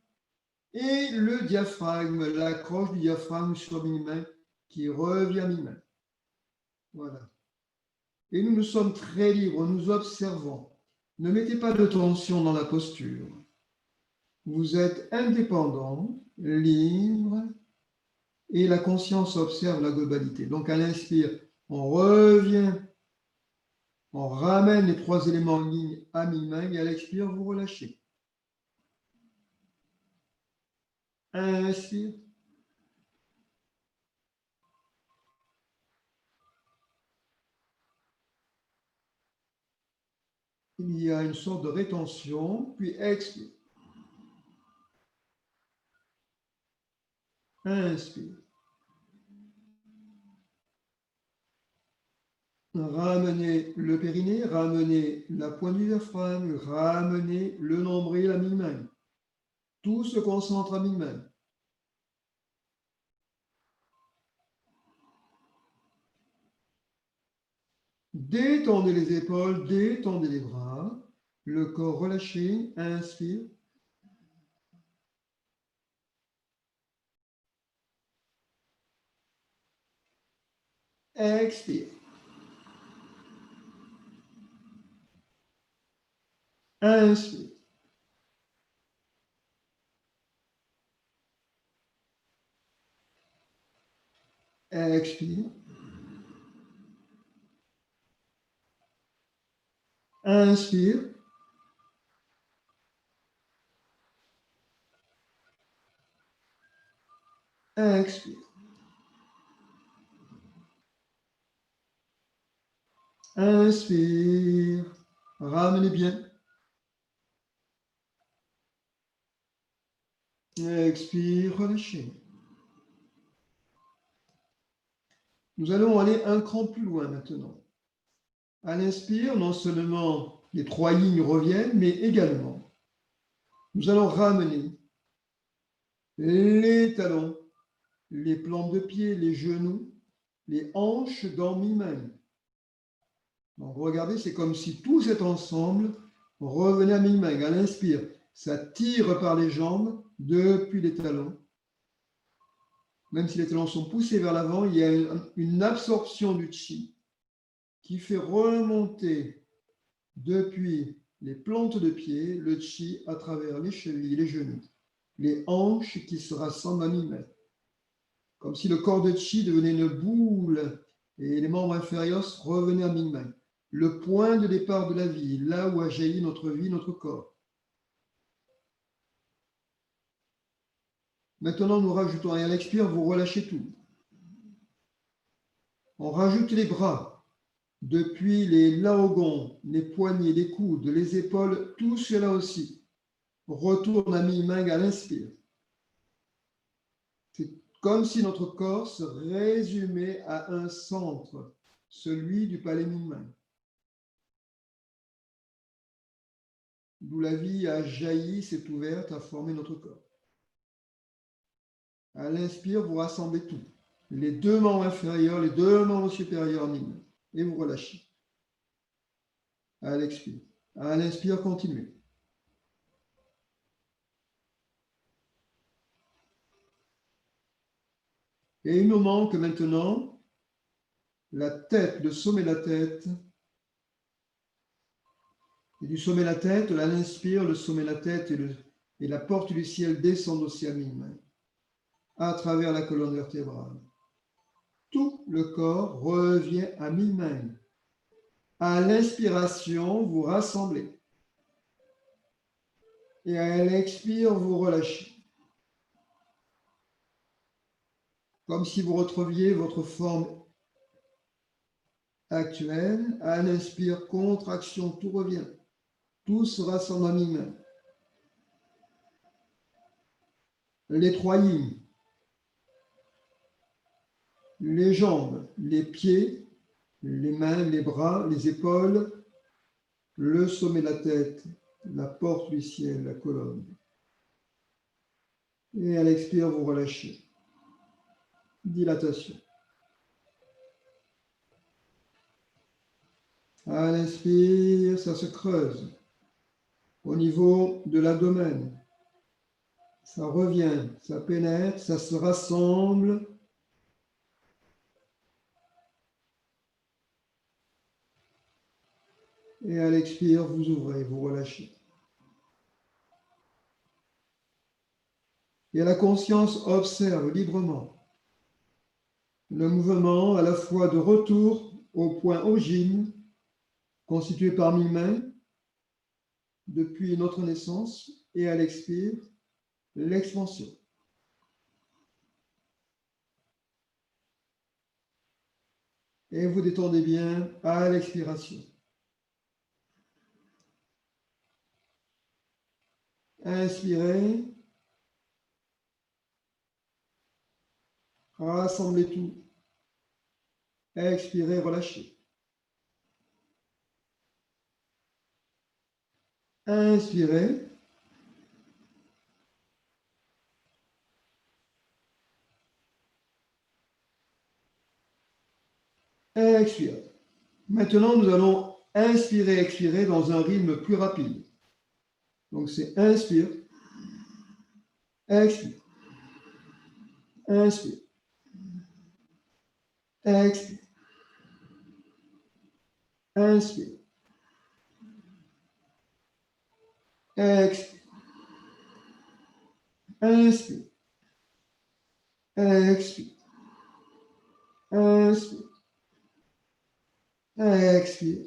et le diaphragme, l'accroche du diaphragme sur Mingmen qui revient à Mingmen. Voilà. Et nous sommes très libres, nous observons. Ne mettez pas de tension dans la posture. Vous êtes indépendant, libre, et la conscience observe la globalité. Donc à l'inspire, on revient, on ramène les 3 éléments en ligne à Mingmen, et à l'expire, vous relâchez. Inspire. Il y a une sorte de rétention, puis expire. Inspire. Ramenez le périnée, ramenez la pointe du diaphragme, ramenez le nombril à Mingmen. Tout se concentre à Mingmen. Détendez les épaules, détendez les bras, le corps relâché, inspire. Expire. Inspire. Expire. Inspire. Expire. Inspire. Ramenez bien. Expire, relâchez. Nous allons aller un cran plus loin maintenant. À l'inspire, non seulement les 3 lignes reviennent, mais également, nous allons ramener les talons, les plantes de pied, les genoux, les hanches dans Mingmen. Donc regardez, c'est comme si tout cet ensemble revenait à Mingmen. À l'inspire, ça tire par les jambes depuis les talons. Même si les talons sont poussés vers l'avant, il y a une absorption du chi qui fait remonter depuis les plantes de pied le chi à travers les chevilles, les genoux, les hanches qui se rassemblent à Mingmen. Comme si le corps de chi devenait une boule et les membres inférieurs revenaient à Mingmen. Le point de départ de la vie, là où a jailli notre vie, notre corps. Maintenant, nous rajoutons, et à l'expire, vous relâchez tout. On rajoute les bras, depuis les laogons, les poignets, les coudes, les épaules, tout cela aussi retourne à Mingmen à l'inspire. C'est comme si notre corps se résumait à un centre, celui du palais Mingmen, d'où la vie a jailli, s'est ouverte, a formé notre corps. À l'inspire, vous rassemblez tout. Les 2 membres inférieurs, les 2 membres supérieurs Mingmen, et vous relâchez. À l'expire. À l'inspire, continuez. Et il nous manque maintenant la tête, le sommet de la tête. Et du sommet de la tête, à l'inspire, le sommet de la tête et la porte du ciel descendent aussi à Mingmen, à travers la colonne vertébrale. Tout le corps revient à Mingmen. À l'inspiration, vous rassemblez. Et à l'expire, vous relâchez. Comme si vous retrouviez votre forme actuelle. À l'inspire, contraction, tout revient. Tout se rassemble à Mingmen. Les 3 yin. les jambes, les pieds, les mains, les bras, les épaules, le sommet de la tête, la porte du ciel, la colonne. Et à l'expire, vous relâchez. Dilatation. À l'inspire, ça se creuse au niveau de l'abdomen. Ça revient, ça pénètre, ça se rassemble. Et à l'expire, vous ouvrez, vous relâchez. Et la conscience observe librement le mouvement à la fois de retour au point origine, constitué par 1000 mains, depuis notre naissance, et à l'expire, l'expansion. Et vous détendez bien à l'expiration. Inspirez. Rassemblez tout. Expirez, relâchez. Inspirez. Expirez. Maintenant, nous allons inspirer, expirer dans un rythme plus rapide. Donc, c'est inspire, expire, inspire, expire, inspire, expire, inspire, expire, inspire, expire,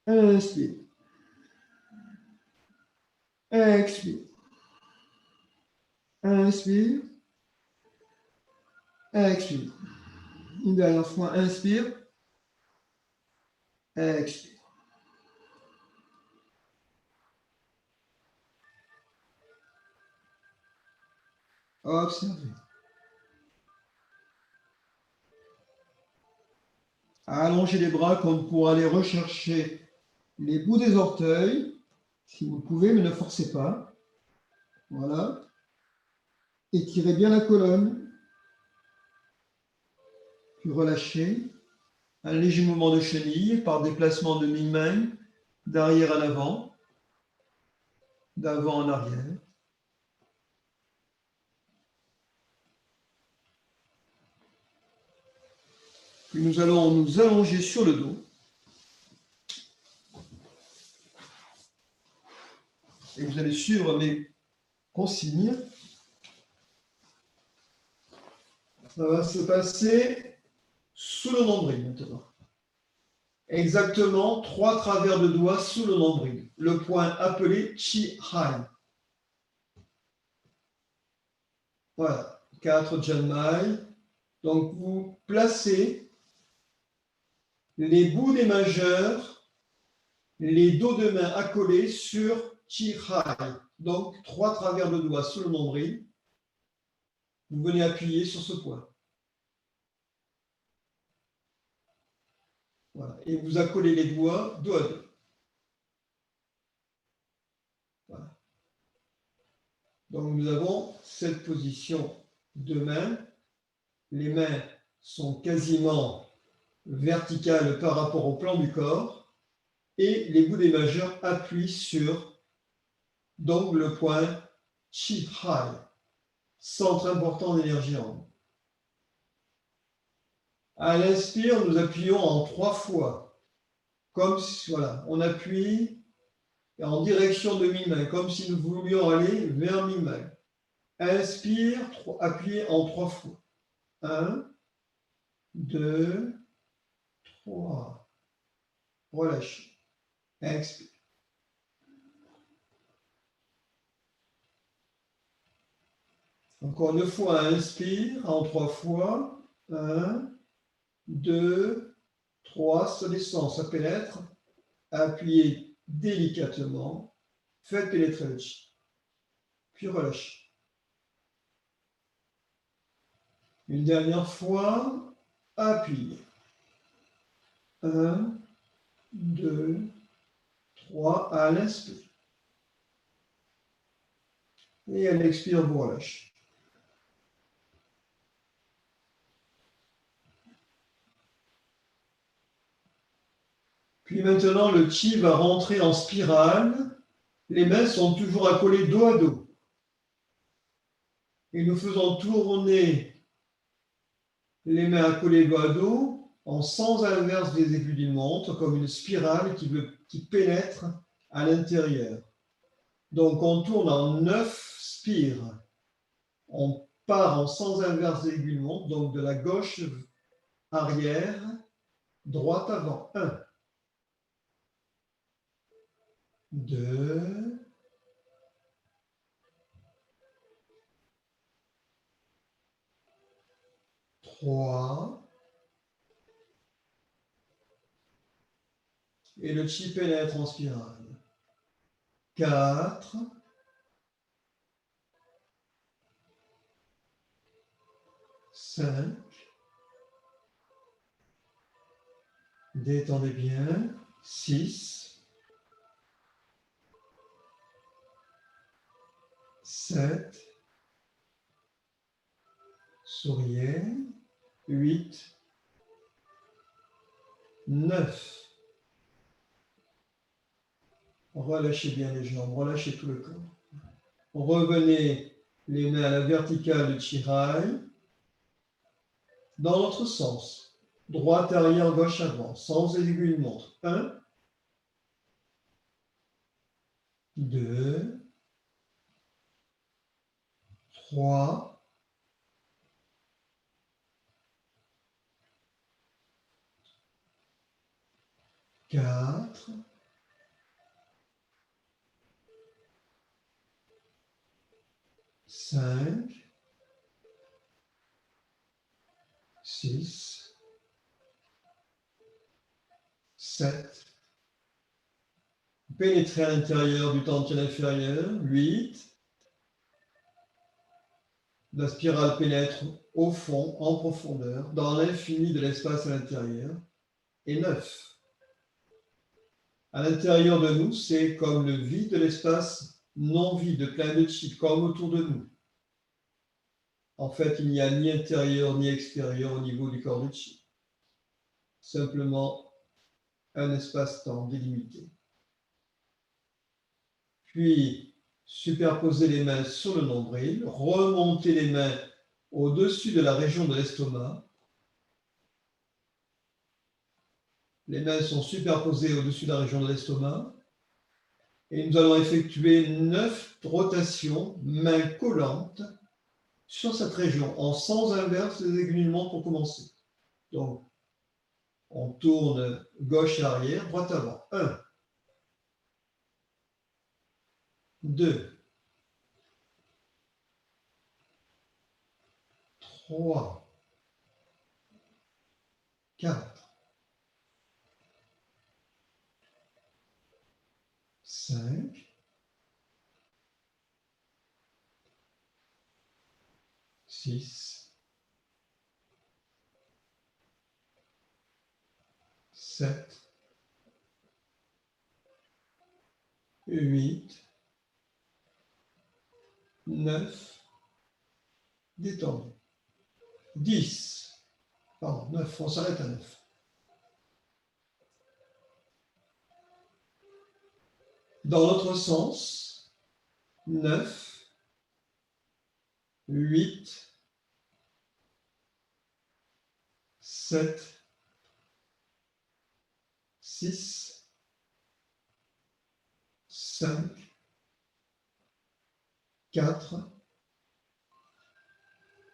inspire, expire, inspire, expire. Une dernière fois, inspire, expire. Observez. Allongez les bras comme pour aller rechercher les bouts des orteils, si vous le pouvez, mais ne forcez pas. Voilà. Étirez bien la colonne. Puis relâchez. Un léger mouvement de chenille par déplacement de mi-main, d'arrière à l'avant, d'avant en arrière. Puis nous allons nous allonger sur le dos. Et vous allez suivre mes consignes. Ça va se passer sous le nombril maintenant. Exactement 3 travers de doigts sous le nombril. Le point appelé Chi Hai. Voilà, 4 Janmai. Donc vous placez les bouts des majeurs, les dos de main accolés sur Chi Hai. Donc 3 travers de doigts sous le nombril. Vous venez appuyer sur ce point. Voilà. Et vous accolez les doigts dos à dos. Voilà. Donc nous avons cette position de main. Les mains sont quasiment verticales par rapport au plan du corps et les bouts des majeurs appuient sur donc le point Chi Hai, centre important d'énergie en nous. À l'inspire, nous appuyons en 3 fois, comme si, voilà, on appuie en direction de mi-main, comme si nous voulions aller vers mi-main. Inspire, appuyez en 3 fois. 1, 2, 3. Relâchez. Expire. Encore une fois, inspire en 3 fois. 1, 2, 3. Ça descend, ça pénètre. Appuyez délicatement. Faites pénétrer le chi. Puis relâchez. Une dernière fois, appuyez. 1, 2, 3, à l'inspire. Et à l'expire, vous relâchez. Puis maintenant, le chi va rentrer en spirale. Les mains sont toujours accolées dos à dos. Et nous faisons tourner les mains accolées dos à dos en sens inverse des aiguilles d'une montre, comme une spirale qui pénètre à l'intérieur. Donc on tourne en 9 spires. On part en sens inverse des aiguilles d'une montre, donc de la gauche arrière, droite avant. 1, 2, 3, et le chi pénètre en spirale. 4, 5, détendez bien, 6, 7, souriez, 8, 9. Relâchez bien les jambes, relâchez tout le corps. Revenez les mains à la verticale de Chirai, dans l'autre sens. Droite arrière, gauche avant, sans aiguille de montre. 1, 2, 3, 4, 5, 6, 7. Pénétrez à l'intérieur du dentier inférieur. 8. La spirale pénètre au fond, en profondeur, dans l'infini de l'espace à l'intérieur. Et 9. À l'intérieur de nous, c'est comme le vide de l'espace non vide, plein de chi, comme autour de nous. En fait, il n'y a ni intérieur ni extérieur au niveau du corps de chi. Simplement un espace-temps délimité. Puis, superposez les mains sur le nombril, remontez les mains au-dessus de la région de l'estomac. Les mains sont superposées au-dessus de la région de l'estomac. Et nous allons effectuer 9 rotations, mains collantes, sur cette région, en sens inverse des aiguilles pour commencer. Donc, on tourne gauche arrière, droite avant. 1, 2, 3, 4, 5, 6, 7, 8, 9, détendu. 10, pardon, 9, on s'arrête à 9. Dans l'autre sens, 9, 8, 7, 6, 5, 4,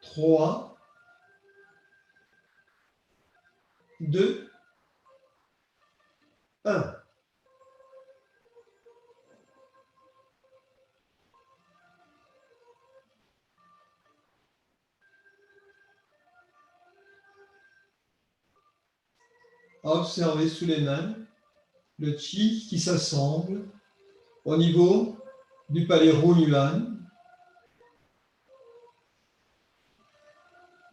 3, 2, 1. Observez sous les mains le chi qui s'assemble au niveau du palais Runyuan.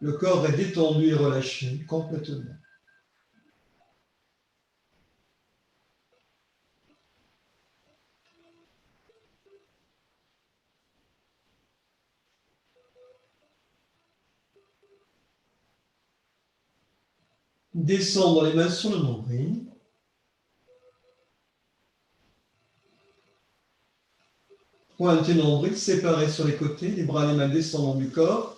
Le corps est détendu et relâché complètement. Descendre les mains sur le nombril. Pointe et nombril séparés sur les côtés, les bras et les mains descendant du corps.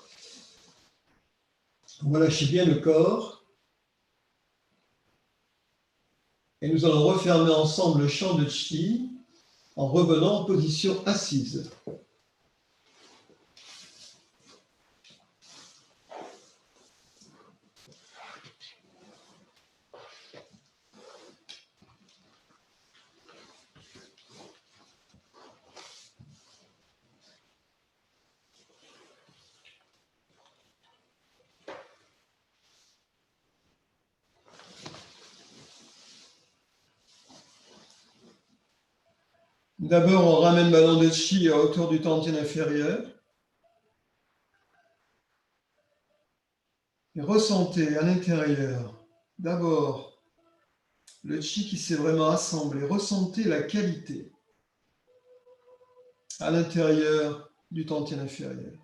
Relâchez bien le corps. Et nous allons refermer ensemble le champ de Chi en revenant en position assise. D'abord, on ramène le ballon de Chi à hauteur du tantien inférieur. Et ressentez à l'intérieur, d'abord, le Chi qui s'est vraiment assemblé. Ressentez la qualité à l'intérieur du tantien inférieur.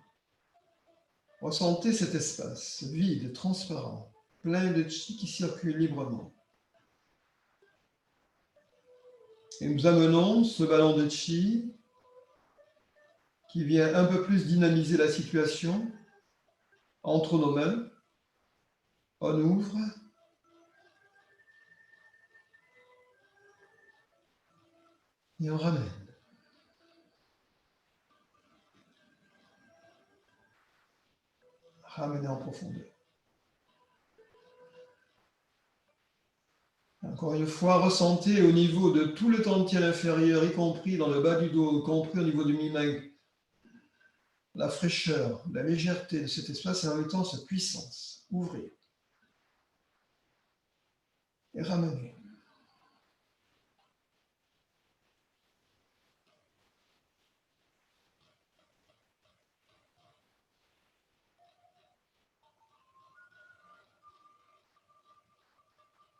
Ressentez cet espace vide, transparent, plein de Chi qui circule librement. Et nous amenons ce ballon de Chi qui vient un peu plus dynamiser la situation entre nos mains. On ouvre. Et on ramène. Ramenez en profondeur. Encore une fois, ressentez au niveau de tout le tantien inférieur, y compris dans le bas du dos, y compris au niveau du mi-main, la fraîcheur, la légèreté de cet espace et en même temps sa puissance. Ouvrez. Et ramenez.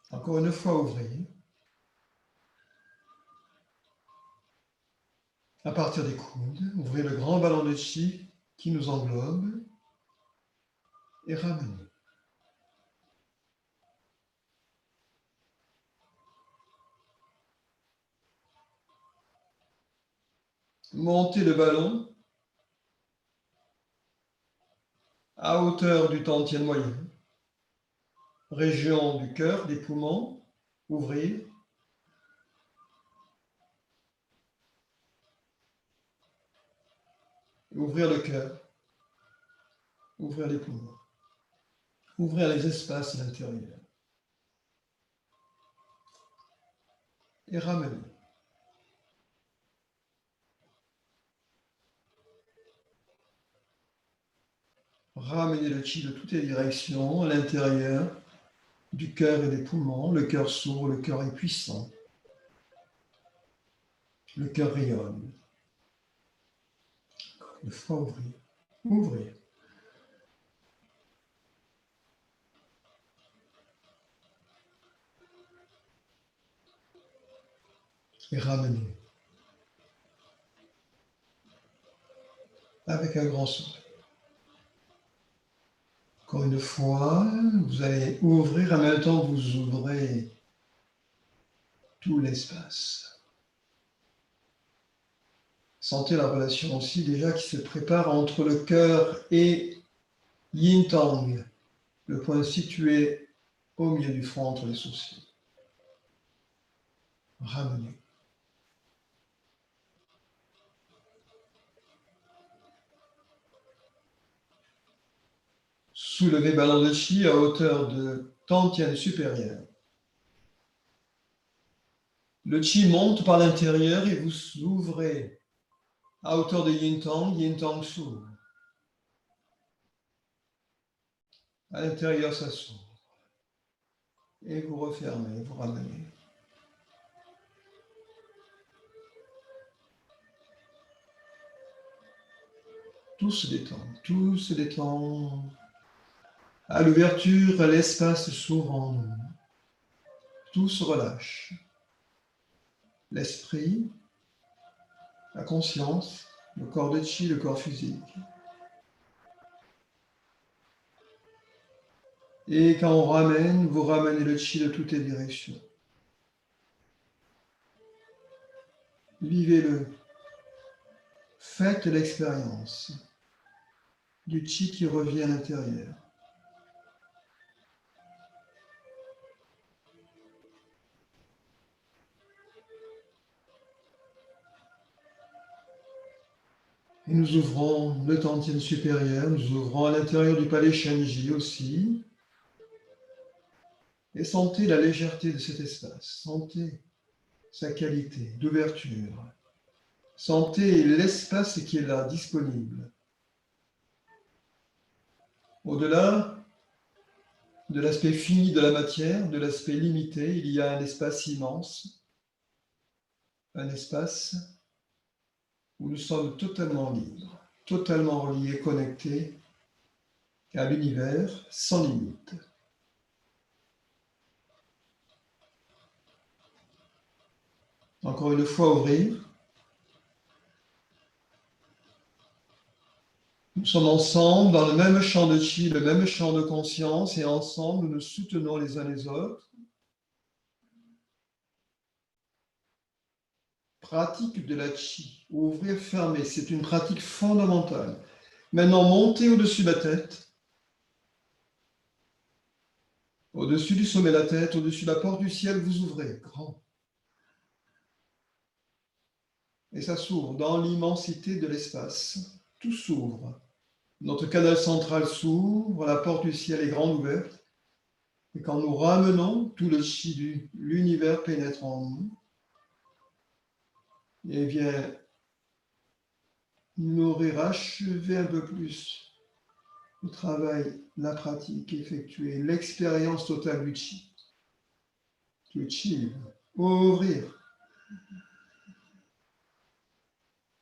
Encore une fois, ouvrez. À partir des coudes, ouvrez le grand ballon de Chi qui nous englobe et ramenez. Montez le ballon à hauteur du tantien moyen, région du cœur, des poumons, ouvrir. Ouvrir le cœur, ouvrir les poumons, ouvrir les espaces à l'intérieur. Et ramener. Ramenez le chi de toutes les directions à l'intérieur du cœur et des poumons. Le cœur s'ouvre, le cœur est puissant. Le cœur rayonne. Une fois ouvrir. Ouvrez. Et ramenez. Avec un grand sourire. Encore une fois, vous allez ouvrir, en même temps vous ouvrez tout l'espace. Sentez la relation aussi déjà qui se prépare entre le cœur et Yin Tang, le point situé au milieu du front entre les sourcils. Ramenez. Soulevez ballon de chi à hauteur de tantien supérieur. Le chi monte par l'intérieur et vous ouvrez à hauteur de Yin Tang s'ouvre. À l'intérieur, ça s'ouvre. Et vous refermez, vous ramenez. Tout se détend, tout se détend. À l'ouverture, l'espace s'ouvre en nous. Tout se relâche. L'esprit, la conscience, le corps de chi, le corps physique. Et quand on ramène, vous ramenez le chi de toutes les directions. Vivez-le. Faites l'expérience du chi qui revient à l'intérieur. Et nous ouvrons le Tantien supérieur, nous ouvrons à l'intérieur du palais Shenji aussi. Et sentez la légèreté de cet espace, sentez sa qualité d'ouverture, sentez l'espace qui est là, disponible. Au-delà de l'aspect fini de la matière, de l'aspect limité, il y a un espace immense, un espace où nous sommes totalement libres, totalement reliés, connectés à l'univers sans limite. Encore une fois, ouvrir. Nous sommes ensemble dans le même champ de chi, le même champ de conscience, et ensemble, nous nous soutenons les uns les autres. Pratique de la chi, ouvrir, fermer, c'est une pratique fondamentale. Maintenant, montez au-dessus de la tête, au-dessus du sommet de la tête, au-dessus de la porte du ciel, vous ouvrez, grand. Et ça s'ouvre dans l'immensité de l'espace. Tout s'ouvre. Notre canal central s'ouvre, la porte du ciel est grande ouverte. Et quand nous ramenons, tout le chi de l'univers pénètre en nous. Eh bien, nous aurons achevé un peu plus le travail, la pratique effectuée, l'expérience totale du chi. Du chi, ouvrir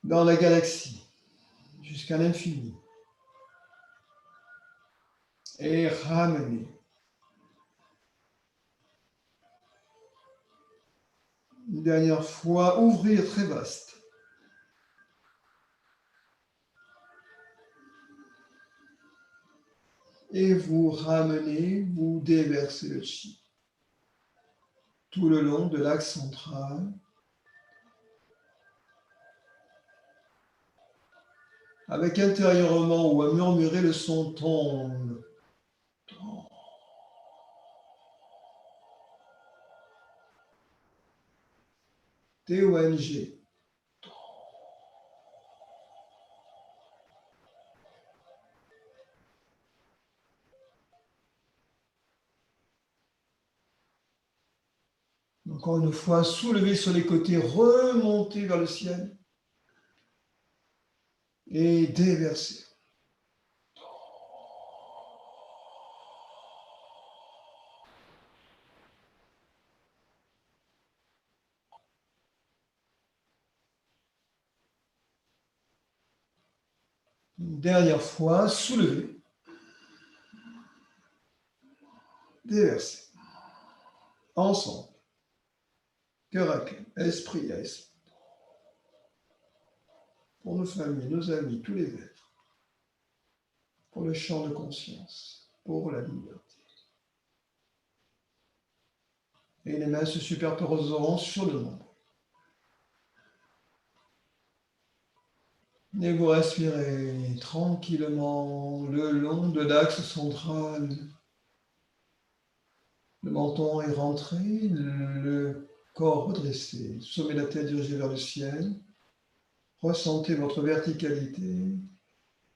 dans la galaxie jusqu'à l'infini et ramener. Une dernière fois, ouvrir très vaste. Et vous ramenez, vous déversez le chi tout le long de l'axe central. Avec intérieurement ou à murmurer le son tong. T-O-N-G. Encore une fois, soulevez sur les côtés, remontez vers le ciel et déversez. Une dernière fois, soulevez, déversez. Ensemble, cœur à cœur, esprit à esprit. Pour nos familles, nos amis, tous les êtres. Pour le champ de conscience, pour la liberté. Et les mains se superposeront sur le nombre. Et vous respirez tranquillement le long de l'axe central. Le menton est rentré, le corps redressé, sommet de la tête dirigé vers le ciel. Ressentez votre verticalité,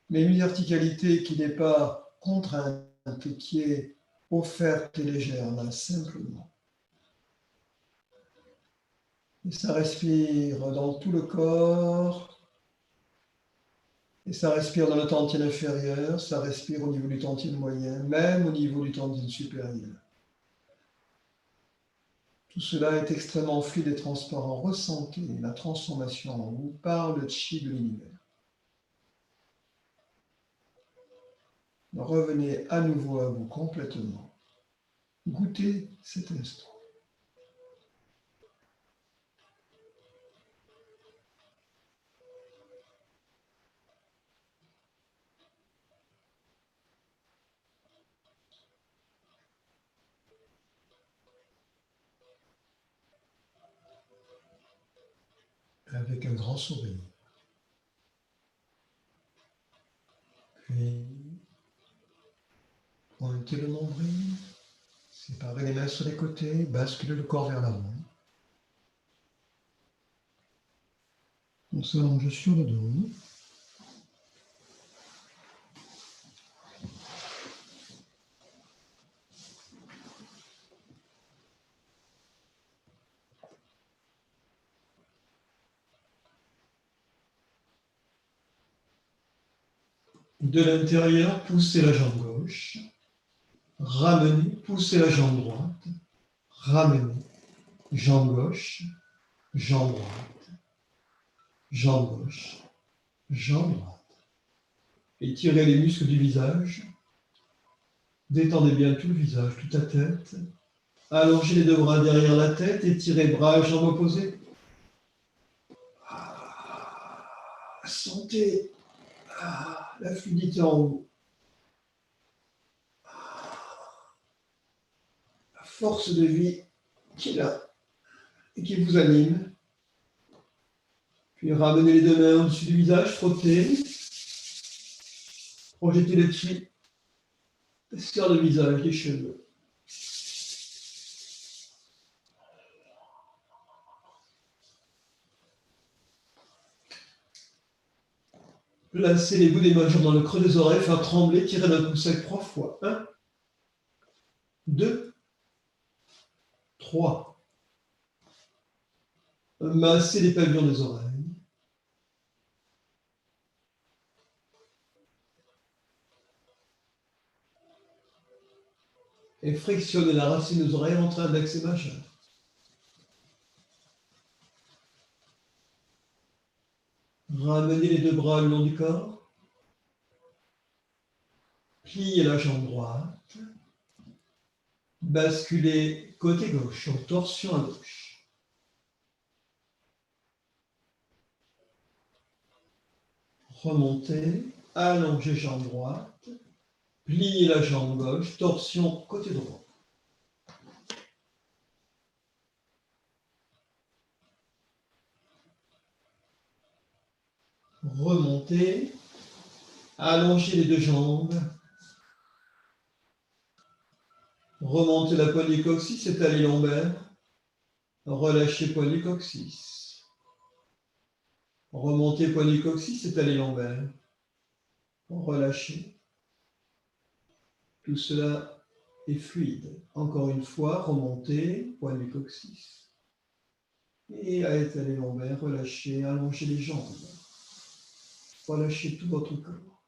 mais une verticalité qui n'est pas contrainte, qui est offerte et légère, là, simplement. Et ça respire dans tout le corps. Et ça respire dans le tantien inférieur, ça respire au niveau du tantien moyen, même au niveau du tantien supérieur. Tout cela est extrêmement fluide et transparent. Ressentez la transformation en vous par le chi de l'univers. Revenez à nouveau à vous complètement. Goûtez cet instant. Avec un grand sourire. Puis, pointez le nombril, séparez les mains sur les côtés, basculez le corps vers l'avant. On s'allonge sur le dos. De l'intérieur, poussez la jambe gauche. Ramenez, poussez la jambe droite. Ramenez, jambe gauche, jambe droite, jambe gauche, jambe droite. Étirez les muscles du visage. Détendez bien tout le visage, toute la tête. Allongez les deux bras derrière la tête, étirez bras et jambes opposées. Sentez la fluidité en haut. La force de vie qui est là et qui vous anime. Puis ramenez les deux mains au-dessus du visage, frottez. Projetez les pieds sur le visage, les cheveux. Placez les bouts des mains dans le creux des oreilles, faire trembler, tirez d'un coup sec 3 fois. 1, 2, 3. Massez les pavillons des oreilles. Et frictionnez la racine des oreilles entre index et majeur. Ramenez les deux bras le long du corps. Pliez la jambe droite. Basculez côté gauche, en torsion à gauche. Remontez, allongez jambe droite. Pliez la jambe gauche, torsion côté droit. Remontez, allongez les deux jambes. Remontez la poignée coccyx, étalez lombaire. Relâchez poignée coccyx. Remontez poignée coccyx, étalez lombaire. Relâchez. Tout cela est fluide. Encore une fois, remontez, poignée coccyx. Et à étaler lombaire, relâchez, allongez les jambes. Relâchez tout votre corps.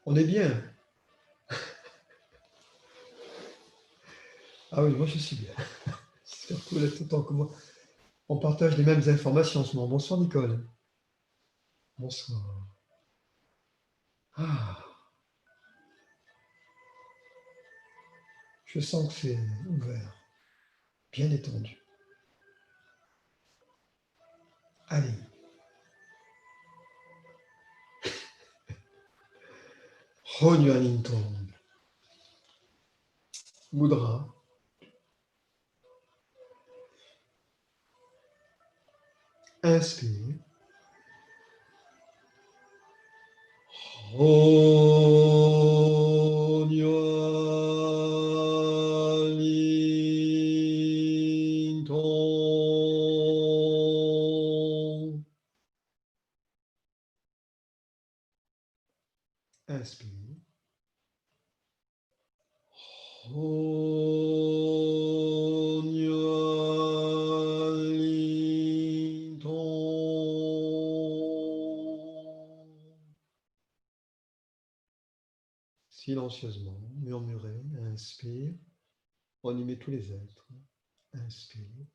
On est bien. Ah oui, moi je suis bien. Surtout là, tout le temps que moi. On partage les mêmes informations en ce moment. Bonsoir Nicole. Bonsoir. Ah, je sens que c'est ouvert, bien détendu. Allez. Honyuanintong. Mudra. Inspire. Honyuanintong. Inspire. Silencieusement, murmurez, inspire. On y met tous les êtres. Inspire.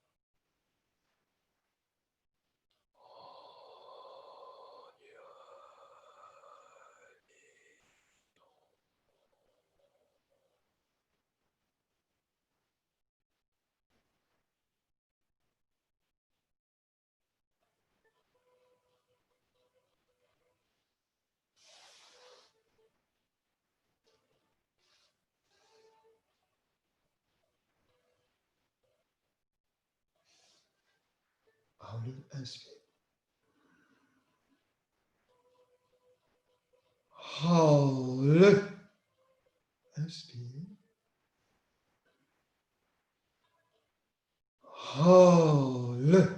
Raoul, inspire. Raoul, inspire. Raoul.